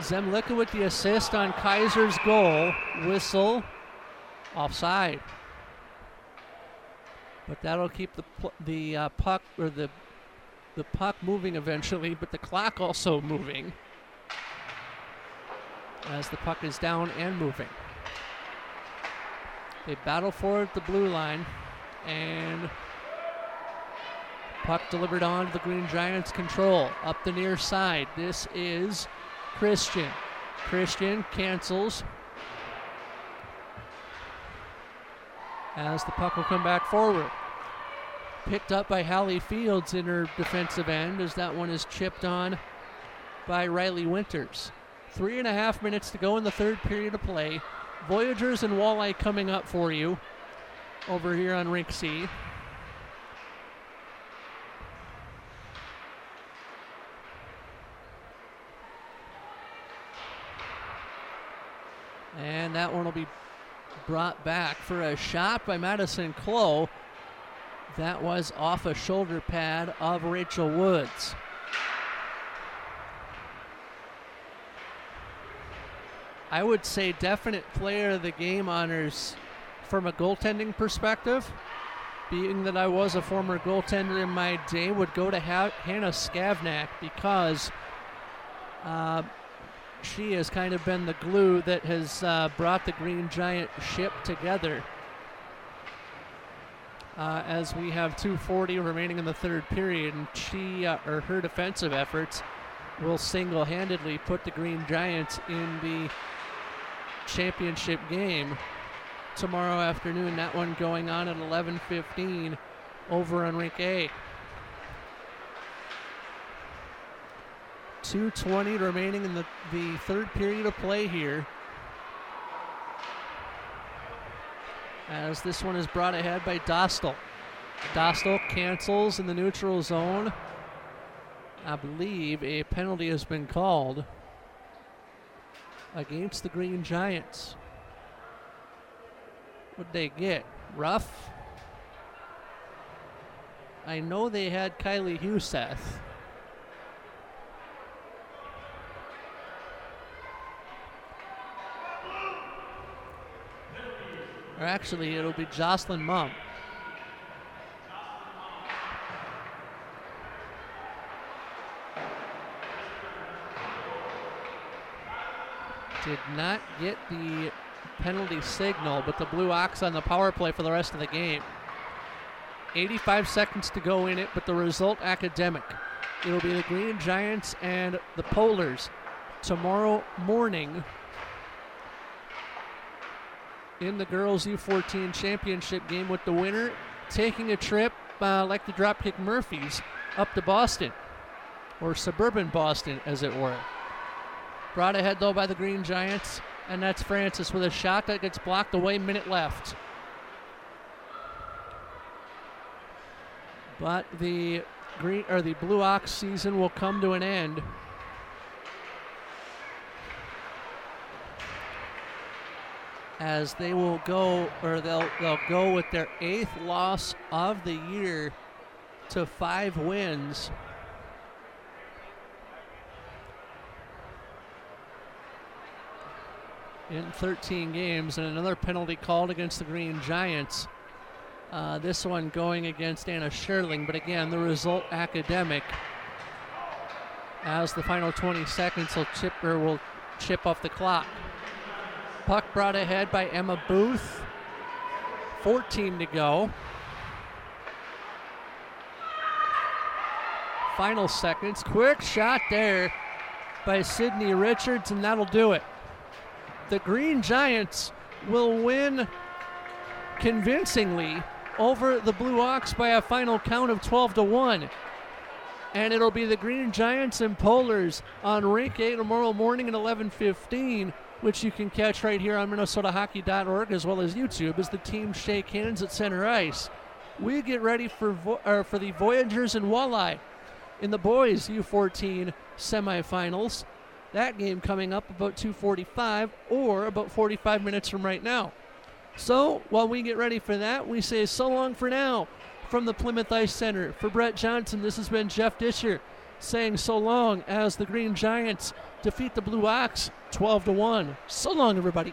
B: Zemlicka with the assist on Kaiser's goal. Whistle. Offside. But that'll keep the puck, or the puck moving eventually, but the clock also moving as the puck is down and moving. They battle forward the blue line, and puck delivered on to the Green Giants' control. Up the near side. This is Christian. Christian cancels as the puck will come back forward. Picked up by Hallie Fields in her defensive end as that one is chipped on by Riley Winters. 3.5 minutes to go in the third period of play. Voyagers and Walleye coming up for you over here on Rink C. And that one will be brought back for a shot by Madison Clough. That was off a shoulder pad of Rachel Woods. I would say definite player of the game honors from a goaltending perspective. Being that I was a former goaltender in my day, would go to Hannah Skavnak because she has kind of been the glue that has brought the Green Giant ship together. As we have 2:40 remaining in the third period, and she or her defensive efforts will single-handedly put the Green Giants in the championship game tomorrow afternoon. That one going on at 11:15 over on Rink A. 2:20 remaining in the third period of play here, as this one is brought ahead by Dostal. Dostal cancels in the neutral zone. I believe a penalty has been called against the Green Giants. What'd they get? Rough? I know they had Kylie Huseth. Or actually, it'll be Jocelyn Mum. Did not get the penalty signal, but the Blue Ox on the power play for the rest of the game. 85 seconds to go in it, but the result academic. It'll be the Green Giants and the Polars tomorrow morning in the girls U14 championship game, with the winner taking a trip like the Dropkick Murphys up to Boston, or suburban Boston as it were. Brought ahead though by the Green Giants, and that's Francis with a shot that gets blocked away, minute left. But the Blue Ox season will come to an end as they will go, or they'll go with their 8th loss of the year to 5 wins. In 13 games, and another penalty called against the Green Giants This one going against Anna Scherling, but again, the result academic. As the final 20 seconds will chip off the clock. Puck brought ahead by Emma Booth. 14 to go. Final seconds. Quick shot there by Sydney Richards, and that'll do it. The Green Giants will win convincingly over the Blue Hawks by a final count of 12-1. And it'll be the Green Giants and Polars on Rink 8 tomorrow morning at 11:15, which you can catch right here on MinnesotaHockey.org as well as YouTube as the teams shake hands at center ice. We get ready for the Voyagers and Walleye in the boys U14 semifinals. That game coming up about 2:45 or about 45 minutes from right now. So while we get ready for that, we say so long for now from the Plymouth Ice Center. For Brett Johnson, this has been Jeff Disher saying so long as the Green Giants defeat the Blue Hawks 12-1. So long, everybody.